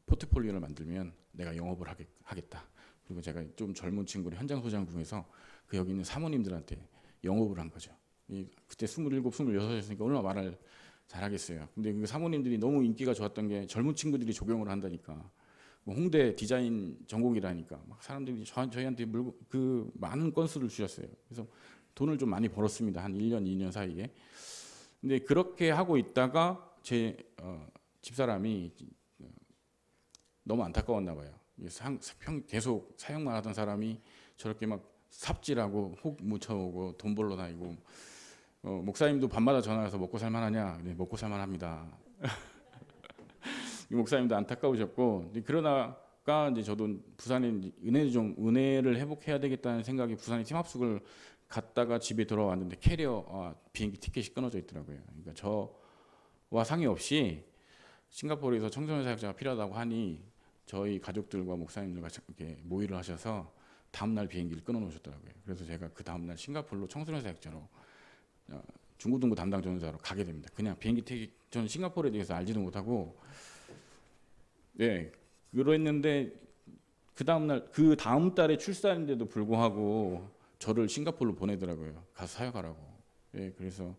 포트폴리오를 만들면 내가 영업을 하겠다. 그리고 제가 좀 젊은 친구를 현장 소장 중에서 그 여기 있는 사모님들한테 영업을 한 거죠. 그때 27, 26였으니까 얼마나 말을 잘하겠어요. 근데 그 사모님들이 너무 인기가 좋았던 게 젊은 친구들이 조경을 한다니까. 뭐 홍대 디자인 전공이라니까 막 사람들이 저희한테 그 많은 건수를 주셨어요. 그래서 돈을 좀 많이 벌었습니다. 한 1년, 2년 사이에. 근데 그렇게 하고 있다가 제 집사람이 너무 안타까웠나 봐요. 계속 사역만 하던 사람이 저렇게 막 삽질하고 혹 묻혀오고 돈 벌러 다니고 목사님도 밤마다 전화해서 먹고 살만하냐? 네, 먹고 살만합니다. 이 목사님도 안타까우셨고, 근데 그러다가 이제 저도 부산에 은혜를 회복해야 되겠다는 생각에 부산에 팀합숙을 갔다가 집에 돌아왔는데 캐리어 비행기 티켓이 끊어져 있더라고요. 그러니까 저와 상의 없이 싱가포르에서 청소년 사역자가 필요하다고 하니 저희 가족들과 목사님들과 이렇게 모의를 하셔서 다음날 비행기를 끊어놓으셨더라고요. 그래서 제가 그 다음날 싱가포르로 청소년 사역자로 중고등부 담당 전도사로 가게 됩니다. 그냥 비행기 티켓, 저는 싱가포르에 대해서 알지도 못하고, 네, 그랬는데 그 다음 달에 출산인데도 불구하고 저를 싱가포르로 보내더라고요. 가서 사역하라고. 네, 그래서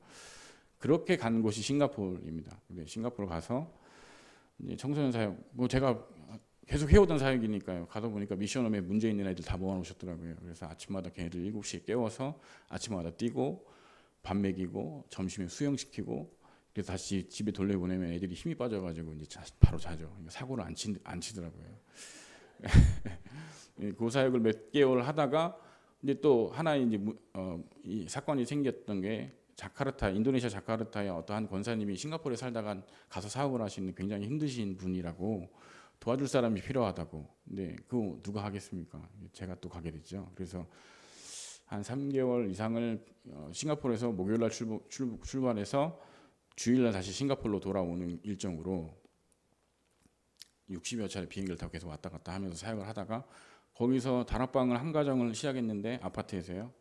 그렇게 간 곳이 싱가포르입니다. 네, 싱가포르 가서 이제 청소년 사역, 뭐 제가 계속 해오던 사역이니까요. 가다 보니까 미션홈에 문제 있는 애들 다 모아놓으셨더라고요. 그래서 아침마다 걔네들 7시에 깨워서 아침마다 뛰고 밥 먹이고 점심에 수영시키고, 그래서 다시 집에 돌려보내면 애들이 힘이 빠져가지고 이제 바로 자죠. 그러니까 사고를 안 치더라고요. 그 사역을 몇 개월 하다가 이제 또 하나 이제 이 사건이 생겼던 게 인도네시아 자카르타의 어떠한 권사님이 싱가포르에 살다가 가서 사업을 하시는 굉장히 힘드신 분이라고 도와줄 사람이 필요하다고. 근데 그거 누가 하겠습니까? 제가 또 가게 됐죠. 그래서 한 3개월 이상을 싱가포르에서 목요일날 출발해서 주일날 다시 싱가포르로 돌아오는 일정으로 60여 차례 비행기를 타고 계속 왔다 갔다 하면서 사역을 하다가 거기서 다락방을 한 가정을 시작했는데 아파트에서요.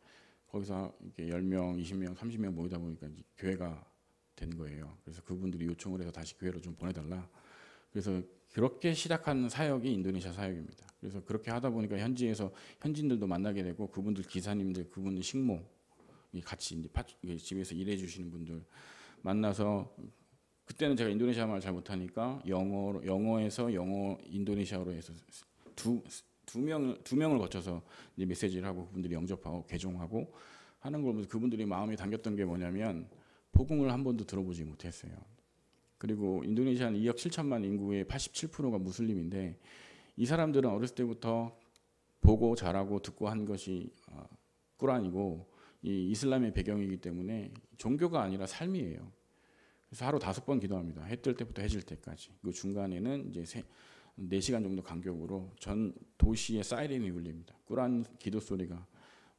거기서 이렇게 10명, 20명, 30명 모이다 보니까 이제 교회가 된 거예요. 그래서 그분들이 요청을 해서 다시 교회로 좀 보내달라. 그래서 그렇게 시작한 사역이 인도네시아 사역입니다. 그래서 그렇게 하다 보니까 현지에서 현지인들도 만나게 되고 그분들 기사님들, 그분들 식모 같이 이제 집에서 일해 주시는 분들 만나서, 그때는 제가 인도네시아 말 잘 못하니까 영어에서 영어 인도네시아로 해서 두 명을 거쳐서 이제 메시지를 하고 그분들이 영접하고 개종하고 하는 걸 보면서 그분들이 마음이 담겼던 게 뭐냐면 복음을 한 번도 들어보지 못했어요. 그리고 인도네시아는 2억 7천만 인구의 87%가 무슬림인데 이 사람들은 어렸을 때부터 보고 자라고 듣고 한 것이 꾸란이고 이 이슬람의 배경이기 때문에 종교가 아니라 삶이에요. 그래서 하루 5번 기도합니다. 해 뜰 때부터 해질 때까지. 그 중간에는 이제 4시간 정도 간격으로 전 도시에 사이렌이 울립니다. 꾸란 기도 소리가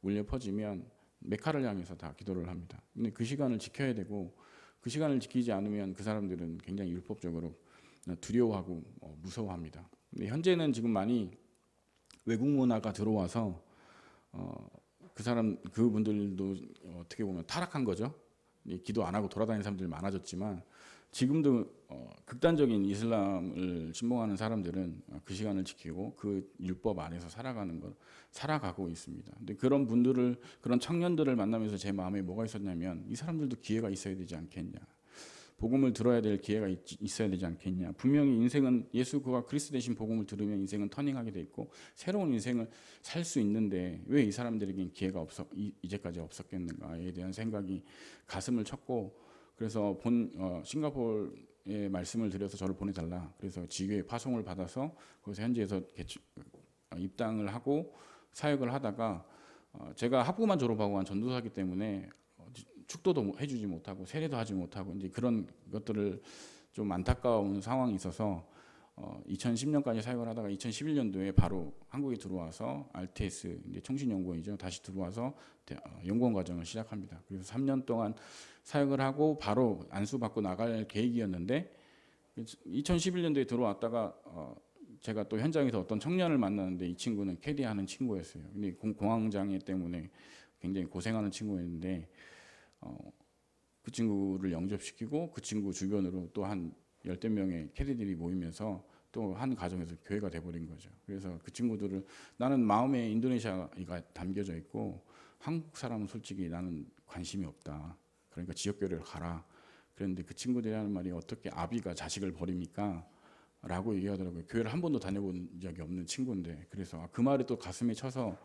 울려 퍼지면 메카를 향해서 다 기도를 합니다. 근데 그 시간을 지켜야 되고 그 시간을 지키지 않으면 그 사람들은 굉장히 율법적으로 두려워하고 무서워합니다. 근데 현재는 지금 많이 외국 문화가 들어와서 그분들도 어떻게 보면 타락한 거죠. 기도 안 하고 돌아다니는 사람들이 많아졌지만 지금도 극단적인 이슬람을 신봉하는 사람들은 그 시간을 지키고 그 율법 안에서 살아가고 있습니다. 근데 그런 청년들을 만나면서 제 마음에 뭐가 있었냐면 이 사람들도 기회가 있어야 되지 않겠냐. 복음을 들어야 될 기회가 있어야 되지 않겠냐. 분명히 인생은 그가 그리스도 대신 복음을 들으면 인생은 터닝하게 돼 있고 새로운 인생을 살 수 있는데 왜 이 사람들에겐 기회가 이제까지 없었겠는가에 대한 생각이 가슴을 쳤고, 그래서 싱가포르에 말씀을 드려서 저를 보내달라. 그래서 지교회 파송을 받아서 거기서 현지에서 입당을 하고 사역을 하다가 제가 학부만 졸업하고 한 전도사이기 때문에 축도도 해주지 못하고 세례도 하지 못하고 이제 그런 것들을 좀 안타까운 상황이 있어서 2010년까지 사역을 하다가 2011년도에 바로 한국에 들어와서 RTS 이제 통신연구원이죠. 다시 들어와서 연구원 과정을 시작합니다. 그래서 3년 동안 사역을 하고 바로 안수받고 나갈 계획이었는데 2011년도에 들어왔다가 제가 또 현장에서 어떤 청년을 만났는데 이 친구는 캐디하는 친구였어요. 근데 공황장애 때문에 굉장히 고생하는 친구였는데 그 친구를 영접시키고 그 친구 주변으로 또 한 10대 명의 캐디들이 모이면서 또 한 가정에서 교회가 돼버린 거죠. 그래서 그 친구들을 나는 마음에 인도네시아가 담겨져 있고 한국 사람은 솔직히 나는 관심이 없다. 그러니까 지역교회를 가라. 그런데 그 친구들이 하는 말이 어떻게 아비가 자식을 버립니까? 라고 얘기하더라고요. 교회를 한 번도 다녀본 적이 없는 친구인데 그래서 그 말이 또 가슴에 쳐서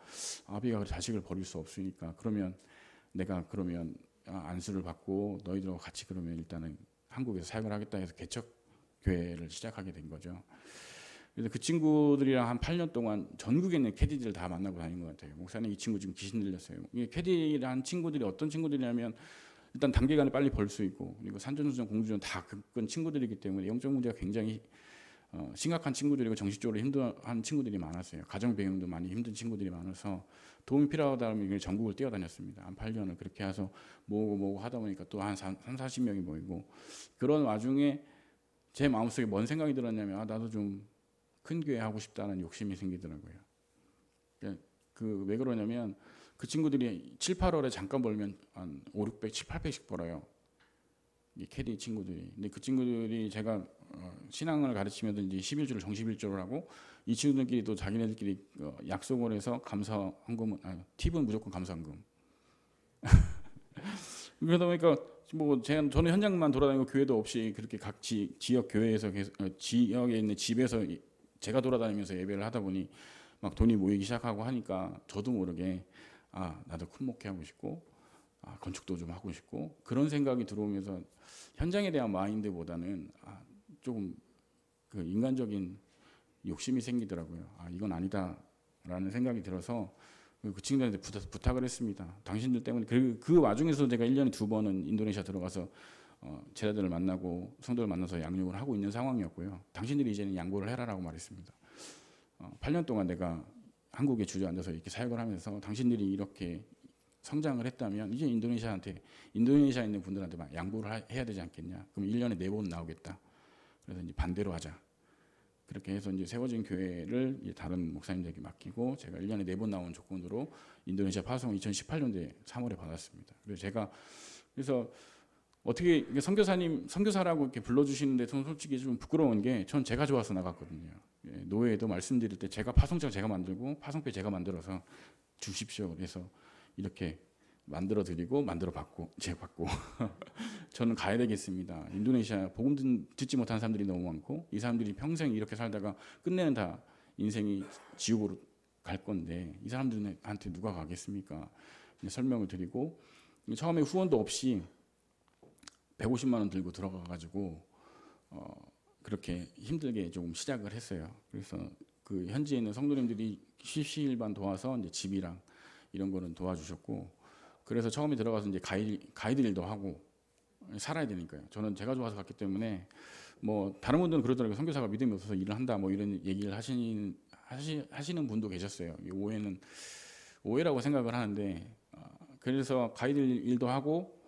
아비가 자식을 버릴 수 없으니까 그러면 내가 안수를 받고 너희들하고 같이 그러면 일단은 한국에서 사역을 하겠다 해서 개척교회를 시작하게 된 거죠. 그래서 그 친구들이랑 한 8년 동안 전국에 있는 캐디들을 다 만나고 다닌 것 같아요. 목사님 이 친구 지금 귀신 들렸어요. 캐디라는 친구들이 어떤 친구들이냐면 일단 단기간에 빨리 벌 수 있고 그리고 산전수전 공주전 다 겪은 친구들이기 때문에 영적 문제가 굉장히 심각한 친구들이고 정신적으로 힘들어하는 친구들이 많았어요. 가정 배경도 많이 힘든 친구들이 많아서 도움이 필요하다면 전국을 뛰어다녔습니다. 한 8년을 그렇게 해서 모으고 하다 보니까 또 한 40명이 모이고, 그런 와중에 제 마음속에 뭔 생각이 들었냐면 나도 좀 큰 교회 하고 싶다는 욕심이 생기더라고요. 왜 그러냐면 그 친구들이 7, 8월에 잠깐 벌면 한 5, 600, 7, 800씩 벌어요. 이 캐디 친구들이. 근데 그 친구들이 제가 신앙을 가르치면서 이제 11조를 정십일조를 하고, 이 친구들끼리 또 자기네들끼리 약속을 해서 감사 헌금은 팁은 무조건 감사 헌금. 그러다 보니까 저는 현장만 돌아다니고 교회도 없이 그렇게 각 지역 교회에서 계속 지역에 있는 집에서 제가 돌아다니면서 예배를 하다 보니 막 돈이 모이기 시작하고 하니까 저도 모르게 나도 큰 목회 하고 싶고 건축도 좀 하고 싶고, 그런 생각이 들어오면서 현장에 대한 마인드보다는 조금 그 인간적인 욕심이 생기더라고요. 이건 아니다라는 생각이 들어서 그 친구들한테 부탁을 했습니다. 당신들 때문에. 그 와중에서 제가 1년에 2번은 인도네시아 들어가서 제자들을 만나고 성도를 만나서 양육을 하고 있는 상황이었고요. 당신들이 이제는 양보를 해라라고 말했습니다. 8년 동안 내가 한국에 주저앉아서 이렇게 사역을 하면서 당신들이 이렇게 성장을 했다면 이제 인도네시아에 있는 분들한테 막 양보를 해야 되지 않겠냐. 그럼 1년에 4번 나오겠다. 그래서 이제 반대로 하자. 그렇게 해서 이제 세워진 교회를 이제 다른 목사님들에게 맡기고, 제가 1년에 4번 나온 조건으로 인도네시아 파송을 2018년도에 3월에 받았습니다. 그래서 어떻게 선교사라고 이렇게 불러주시는데 저는 솔직히 좀 부끄러운 게, 전 제가 좋아서 나갔거든요. 노예에도 말씀드릴 때 제가 파송장 제가 만들고 파송패 제가 만들어서 주십시오. 그래서 이렇게 만들어 드리고 만들어 받고 제가 받고 저는 가야 되겠습니다. 인도네시아 복음 듣지 못한 사람들이 너무 많고, 이 사람들이 평생 이렇게 살다가 끝내는 다 인생이 지옥으로 갈 건데 이 사람들한테 누가 가겠습니까? 설명을 드리고, 처음에 후원도 없이 150만 원 들고 들어가가지고 그렇게 힘들게 조금 시작을 했어요. 그래서 그 현지에 있는 성도님들이 십시일반 도와서 이제 집이랑 이런 거는 도와주셨고, 그래서 처음에 들어가서 이제 가이드 일도 하고 살아야 되니까요. 저는 제가 좋아서 갔기 때문에 다른 분들은 그러더라고요. 선교사가 믿음이 없어서 일을 한다 이런 얘기를 하시는 분도 계셨어요. 이 오해라고 생각을 하는데, 그래서 가이드 일도 하고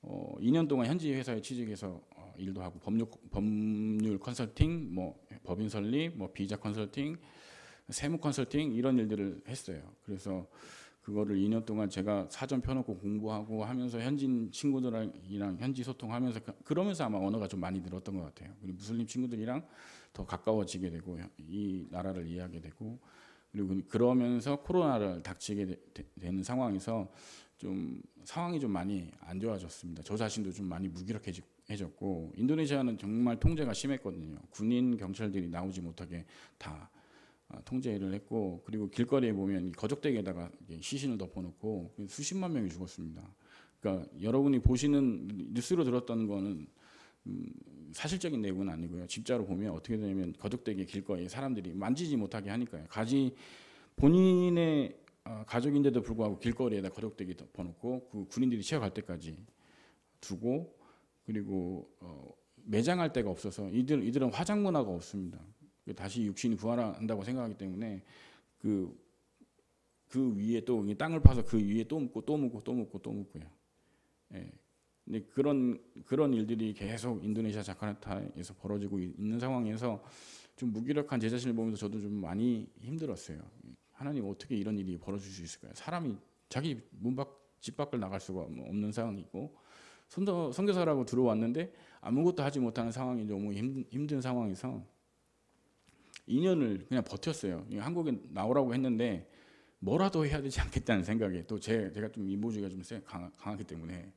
2년 동안 현지 회사에 취직해서 일도 하고 법률 컨설팅, 법인 설립, 비자 컨설팅, 세무 컨설팅 이런 일들을 했어요. 그래서 그거를 2년 동안 제가 사전 펴놓고 공부하고 하면서 현지 친구들이랑 현지 소통하면서, 그러면서 아마 언어가 좀 많이 늘었던 것 같아요. 그리고 무슬림 친구들이랑 더 가까워지게 되고 이 나라를 이해하게 되고, 그리고 그러면서 코로나를 닥치게 되는 상황에서 좀 상황이 좀 많이 안 좋아졌습니다. 저 자신도 좀 많이 무기력해졌고, 인도네시아는 정말 통제가 심했거든요. 군인 경찰들이 나오지 못하게 다 통제를 했고, 그리고 길거리에 보면 거적대기에다가 시신을 덮어놓고 수십만 명이 죽었습니다. 그러니까 여러분이 보시는 뉴스로 들었던 거는 사실적인 내용은 아니고요. 진짜로 보면 어떻게 되냐면 거적대기 길거리에 사람들이 만지지 못하게 하니까요. 본인의 가족인데도 불구하고 길거리에다 거적대기 덮어놓고 그 군인들이 치어갈 때까지 두고, 그리고 매장할 데가 없어서 이들은 화장 문화가 없습니다. 다시 육신이 부활한다고 생각하기 때문에 그 위에 또 땅을 파서 그 위에 또 묻고요. 예. 근데 그런 일들이 계속 인도네시아 자카르타에서 벌어지고 있는 상황에서 좀 무기력한 제 자신을 보면서 저도 좀 많이 힘들었어요. 하나님, 어떻게 이런 일이 벌어질 수 있을까요? 사람이 자기 집 밖을 나갈 수가 없는 상황이고, 선교사라고 들어왔는데 아무것도 하지 못하는 상황이 너무 힘든 상황에서 2년을 그냥 버텼어요. 한국에 나오라고 했는데 뭐라도 해야 되지 않겠다는 생각에, 또 제가 좀 인보주의가 좀 강하기 때문에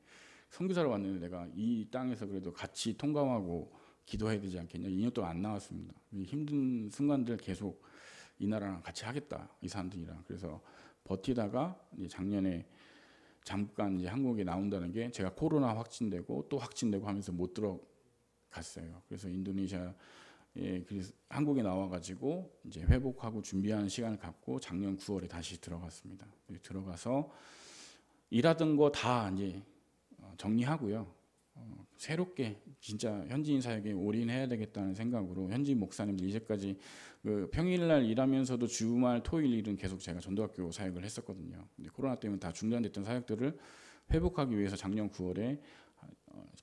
선교사로 왔는데 내가 이 땅에서 그래도 같이 통감하고 기도해야 되지 않겠냐. 2년 동안 안 나왔습니다. 힘든 순간들 계속 이 나라랑 같이 하겠다, 이 사람들이랑. 그래서 버티다가 이제 작년에 잠깐 이제 한국에 나온다는 게, 제가 코로나 확진되고 또 확진되고 하면서 못 들어갔어요. 그래서 인도네시아에 그래서 한국에 나와가지고 이제 회복하고 준비하는 시간을 갖고 작년 9월에 다시 들어갔습니다. 들어가서 일하던 거 다 이제 정리하고요. 새롭게 진짜 현지인 사역에 올인해야 되겠다는 생각으로 현지인 목사님들 이제까지 그 평일날 일하면서도 주말 토요일 일은 계속 제가 전도학교 사역을 했었거든요. 근데 코로나 때문에 다 중단됐던 사역들을 회복하기 위해서 작년 9월,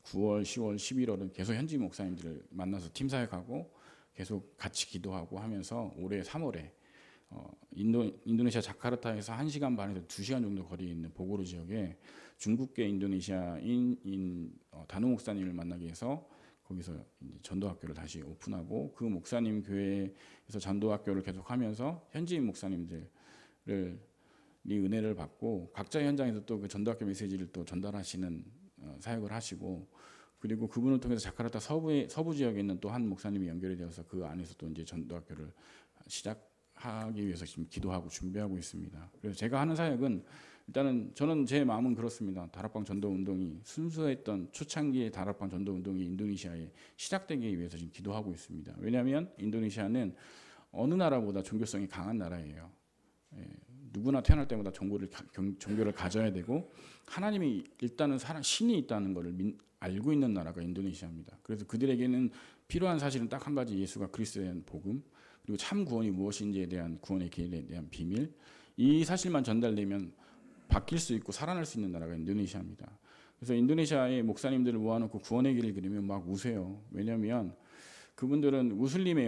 10월, 11월은 계속 현지인 목사님들을 만나서 팀 사역하고 계속 같이 기도하고 하면서 올해 3월에 인도네시아 자카르타에서 1시간 반에서 2시간 정도 거리에 있는 보고르 지역에 중국계 인도네시아인 다누 목사님을 만나기 위해서 거기서 이제 전도학교를 다시 오픈하고 그 목사님 교회에서 전도학교를 계속하면서 현지인 목사님들을 이 은혜를 받고 각자 현장에서 또 그 전도학교 메시지를 또 전달하시는 사역을 하시고 그리고 그분을 통해서 자카르타 서부 지역에 있는 또 한 목사님이 연결이 되어서 그 안에서 또 이제 전도학교를 시작하기 위해서 지금 기도하고 준비하고 있습니다. 그래서 제가 하는 사역은 일단은 저는 제 마음은 그렇습니다. 다락방 전도 운동이 순수했던 초창기의 다락방 전도 운동이 인도네시아에 시작되기 위해서 지금 기도하고 있습니다. 왜냐하면 인도네시아는 어느 나라보다 종교성이 강한 나라예요. 누구나 태어날 때마다 종교를 가져야 되고 하나님이 일단은 신이 있다는 것을 알고 있는 나라가 인도네시아입니다. 그래서 그들에게는 필요한 사실은 딱 한 가지, 예수가 그리스도에 대한 복음, 그리고 참 구원이 무엇인지에 대한 구원의 길에 대한 비밀, 이 사실만 전달되면 바뀔 수 있고 살아날 수 있는 나라가 인도네시아입니다. 그래서 인도네시아의 목사님들을 모아놓고 구원의 길을 그리면 막 우세요. 왜냐하면 그분들은 무슬림의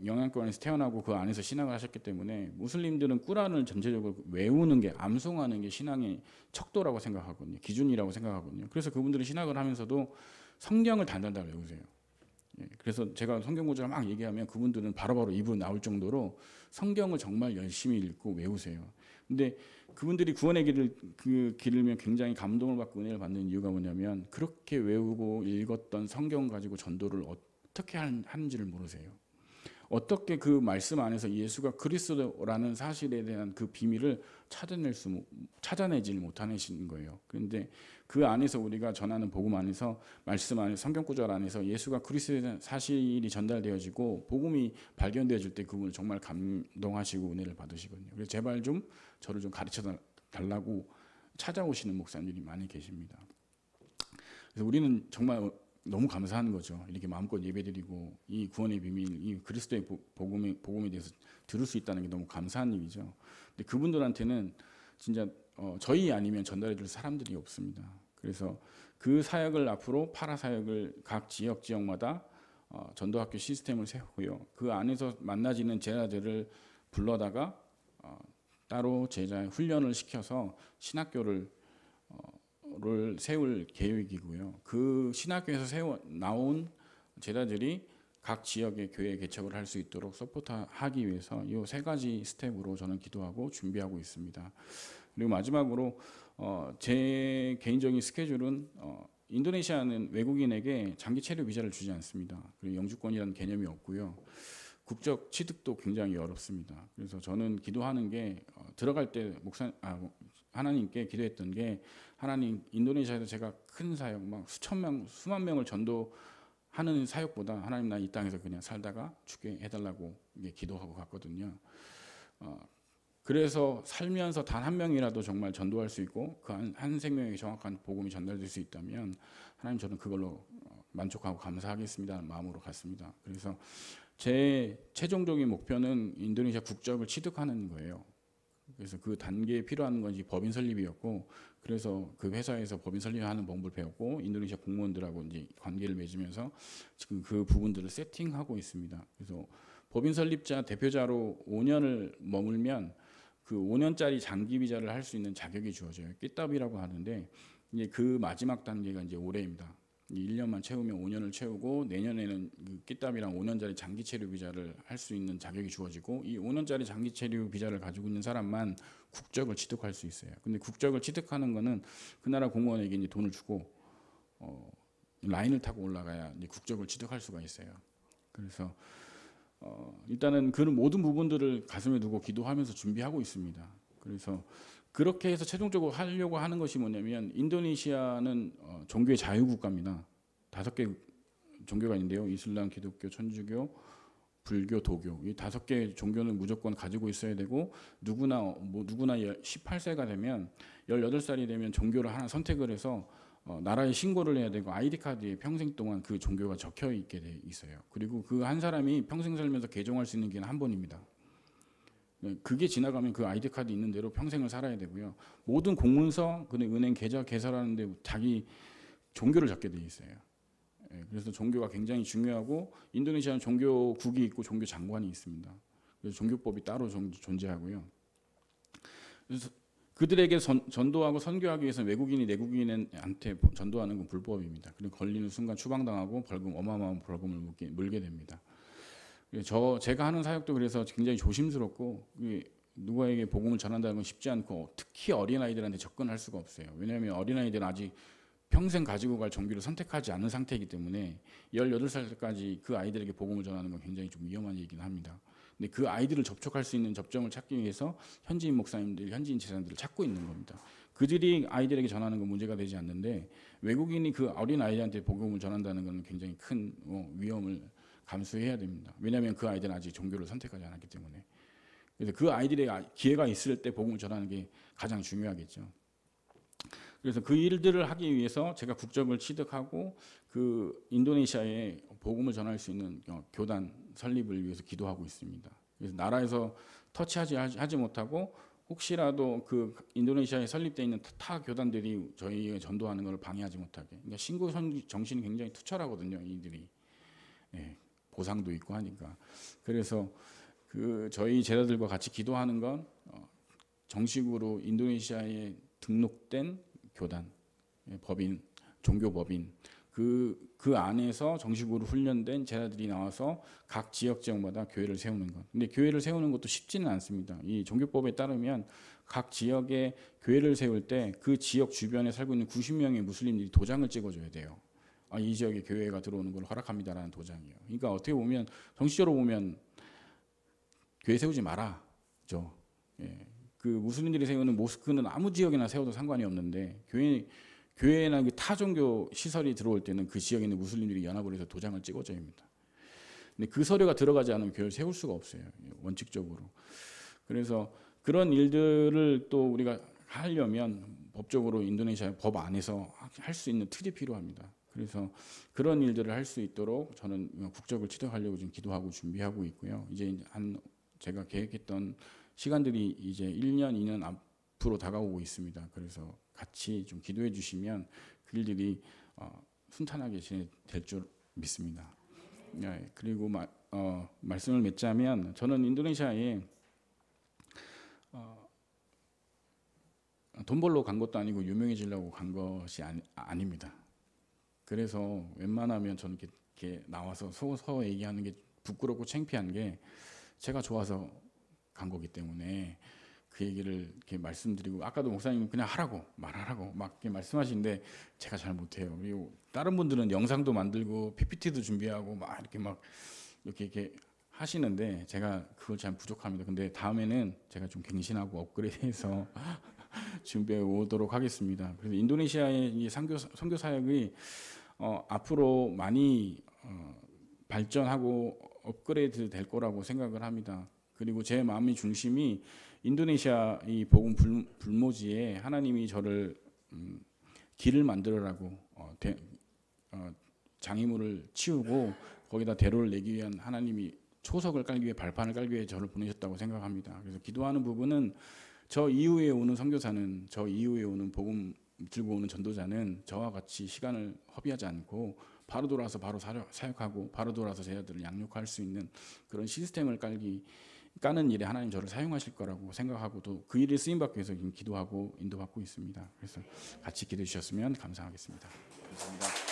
영향권 안에서 태어나고 그 안에서 신앙을 하셨기 때문에 무슬림들은 꾸란을 전체적으로 외우는 게, 암송하는 게 신앙의 척도라고 생각하거든요. 기준이라고 생각하거든요. 그래서 그분들은 신학을 하면서도 성경을 단단히 외우세요. 그래서 제가 성경 구절을 막 얘기하면 그분들은 바로바로 입으로 나올 정도로 성경을 정말 열심히 읽고 외우세요. 근데 그분들이 구원의 길을 길으면 굉장히 감동을 받고 은혜를 받는 이유가 뭐냐면 그렇게 외우고 읽었던 성경 가지고 전도를 어떻게 하는지를 모르세요. 어떻게 그 말씀 안에서 예수가 그리스도라는 사실에 대한 그 비밀을 찾아내질 못하시는 거예요. 그런데 그 안에서 우리가 전하는 복음 안에서, 말씀 안에서, 성경 구절 안에서 예수가 그리스도에 대한 사실이 전달되어지고 복음이 발견되어질 때 그분을 정말 감동하시고 은혜를 받으시거든요. 그래서 제발 좀 저를 좀 가르쳐 달라고 찾아오시는 목사님들이 많이 계십니다. 그래서 우리는 정말 너무 감사한 거죠. 이렇게 마음껏 예배드리고 이 구원의 비밀, 이 그리스도의 복음에 대해서 들을 수 있다는 게 너무 감사한 일이죠. 근데 그분들한테는 진짜 저희 아니면 전달해줄 사람들이 없습니다. 그래서 그 사역을 앞으로 파라 사역을 각 지역마다 전도학교 시스템을 세우고요. 그 안에서 만나지는 제자들을 불러다가 따로 제자 훈련을 시켜서 신학교를 세울 계획이고요. 그 신학교에서 나온 제자들이 각 지역의 교회 개척을 할 수 있도록 서포트하기 위해서 이 세 가지 스텝으로 저는 기도하고 준비하고 있습니다. 그리고 마지막으로 제 개인적인 스케줄은 인도네시아는 외국인에게 장기 체류 비자를 주지 않습니다. 그리고 영주권이라는 개념이 없고요. 국적 취득도 굉장히 어렵습니다. 그래서 저는 기도하는 게 들어갈 때 하나님께 기도했던 게, 하나님, 인도네시아에서 제가 큰 사역 막 수만 명을 전도하는 사역보다 하나님, 나 이 땅에서 그냥 살다가 죽게 해달라고 기도하고 갔거든요. 그래서 살면서 단 한 명이라도 정말 전도할 수 있고 그 한 생명에게 정확한 복음이 전달될 수 있다면 하나님, 저는 그걸로 만족하고 감사하겠습니다는 마음으로 갔습니다. 그래서 제 최종적인 목표는 인도네시아 국적을 취득하는 거예요. 그래서 그 단계에 필요한 건지 법인 설립이었고, 그래서 그 회사에서 법인 설립하는 법을 배웠고 인도네시아 공무원들하고 이제 관계를 맺으면서 지금 그 부분들을 세팅하고 있습니다. 그래서 법인 설립자 대표자로 5년을 머물면 그 5년짜리 장기 비자를 할 수 있는 자격이 주어져요. 끼따비라고 하는데, 이제 그 마지막 단계가 이제 올해입니다. 1년만 채우면 5년을 채우고 내년에는 그 끼따비랑 5년짜리 장기 체류 비자를 할 수 있는 자격이 주어지고, 이 5년짜리 장기 체류 비자를 가지고 있는 사람만 국적을 취득할 수 있어요. 근데 국적을 취득하는 거는 그 나라 공무원에게 이제 돈을 주고 라인을 타고 올라가야 이제 국적을 취득할 수가 있어요. 그래서 일단은 그런 모든 부분들을 가슴에 두고 기도하면서 준비하고 있습니다. 그래서 그렇게 해서 최종적으로 하려고 하는 것이 뭐냐면, 인도네시아는 종교의 자유국가입니다. 5개 종교가 있는데요. 이슬람, 기독교, 천주교, 불교, 도교. 이 5개 종교는 무조건 가지고 있어야 되고, 누구나 18세가 되면 18살이 되면 종교를 하나 선택을 해서 나라에 신고를 해야 되고 아이디 카드에 평생 동안 그 종교가 적혀 있게 돼 있어요. 그리고 그 한 사람이 평생 살면서 개종할 수 있는 게 한 번입니다. 그게 지나가면 그 아이디 카드 있는 대로 평생을 살아야 되고요. 모든 공문서, 은행 계좌 개설하는데 자기 종교를 적게 돼 있어요. 그래서 종교가 굉장히 중요하고 인도네시아는 종교국이 있고 종교 장관이 있습니다. 그래서 종교법이 따로 존재하고요. 그래서 그들에게 전도하고 선교하기 위해서 외국인이 내국인한테 전도하는 건 불법입니다. 그리고 걸리는 순간 추방당하고 어마어마한 벌금을 물게 됩니다. 제가 하는 사역도 그래서 굉장히 조심스럽고 누구에게 복음을 전한다는 건 쉽지 않고 특히 어린아이들한테 접근할 수가 없어요. 왜냐하면 어린아이들은 아직 평생 가지고 갈 종교를 선택하지 않은 상태이기 때문에 18살 때까지 그 아이들에게 복음을 전하는 건 굉장히 좀 위험한 일이긴 합니다. 근데 그 아이들을 접촉할 수 있는 접점을 찾기 위해서 현지인 목사님들, 현지인 제자들을 찾고 있는 겁니다. 그들이 아이들에게 전하는 건 문제가 되지 않는데 외국인이 그 어린 아이들한테 복음을 전한다는 건 굉장히 큰 위험을 감수해야 됩니다. 왜냐하면 그 아이들은 아직 종교를 선택하지 않았기 때문에. 그래서 그 아이들의 기회가 있을 때 복음을 전하는 게 가장 중요하겠죠. 그래서 그 일들을 하기 위해서 제가 국적을 취득하고 그 인도네시아에 복음을 전할 수 있는 교단 설립을 위해서 기도하고 있습니다. 그래서 나라에서 터치하지 못하고 혹시라도 그 인도네시아에 설립되어 있는 타 교단들이 저희에게 전도하는 것을 방해하지 못하게. 그러니까 신고 정신이 굉장히 투철하거든요, 이들이. 보상도 있고 하니까. 그래서 그 저희 제자들과 같이 기도하는 건 정식으로 인도네시아에 등록된 교단, 법인, 종교법인 그 안에서 정식으로 훈련된 제자들이 나와서 각 지역마다 교회를 세우는 것. 근데 교회를 세우는 것도 쉽지는 않습니다. 이 종교법에 따르면 각 지역에 교회를 세울 때 그 지역 주변에 살고 있는 90명의 무슬림들이 도장을 찍어줘야 돼요. 이 지역에 교회가 들어오는 걸 허락합니다라는 도장이에요. 그러니까 어떻게 보면 정치적으로 보면 교회 세우지 마라죠. 그 무슬림들이 세우는 모스크는 아무 지역이나 세워도 상관이 없는데 교회나 타 종교 시설이 들어올 때는 그 지역에 있는 무슬림들이 연합을 해서 도장을 찍어줘야 합니다. 근데 그 서류가 들어가지 않으면 교회를 세울 수가 없어요. 원칙적으로. 그래서 그런 일들을 또 우리가 하려면 법적으로 인도네시아 법 안에서 할 수 있는 틀이 필요합니다. 그래서 그런 일들을 할 수 있도록 저는 국적을 취득하려고 지금 기도하고 준비하고 있고요. 이제 제가 계획했던 시간들이 이제 1년, 2년 앞으로 다가오고 있습니다. 그래서 같이 좀 기도해 주시면 그 일들이 순탄하게 진행될 줄 믿습니다. 그리고 말씀을 맺자면 저는 인도네시아에 돈 벌러 간 것도 아니고 유명해지려고 간 것이 아닙니다. 그래서 웬만하면 저는 이렇게 나와서 서서 얘기하는 게 부끄럽고 창피한 게 제가 좋아서 간 거기 때문에 그 얘기를 이렇게 말씀드리고 아까도 목사님 그냥 말하라고 막 이렇게 말씀하시는데 제가 잘 못해요. 그리고 다른 분들은 영상도 만들고 PPT도 준비하고 막 이렇게 하시는데 제가 그걸 잘 부족합니다. 근데 다음에는 제가 좀 갱신하고 업그레이드해서 준비해 오도록 하겠습니다. 그래서 인도네시아의 이 선교 사역이 앞으로 많이 발전하고 업그레이드 될 거라고 생각을 합니다. 그리고 제 마음의 중심이 인도네시아 이 복음 불모지에 하나님이 저를 길을 만들어라고 장애물을 치우고 거기다 대로를 내기 위한 하나님이 초석을 깔기 위해 발판을 깔기 위해 저를 보내셨다고 생각합니다. 그래서 기도하는 부분은 저 이후에 오는 선교사는 저 이후에 오는 복음 들고 오는 전도자는 저와 같이 시간을 허비하지 않고 바로 돌아와서 바로 사역하고 바로 돌아와서 제자들을 양육할 수 있는 그런 시스템을 까는 일에 하나님 저를 사용하실 거라고 생각하고 또 그 일에 쓰임받기 위해서 기도하고 인도받고 있습니다. 그래서 같이 기도해 주셨으면 감사하겠습니다. 감사합니다.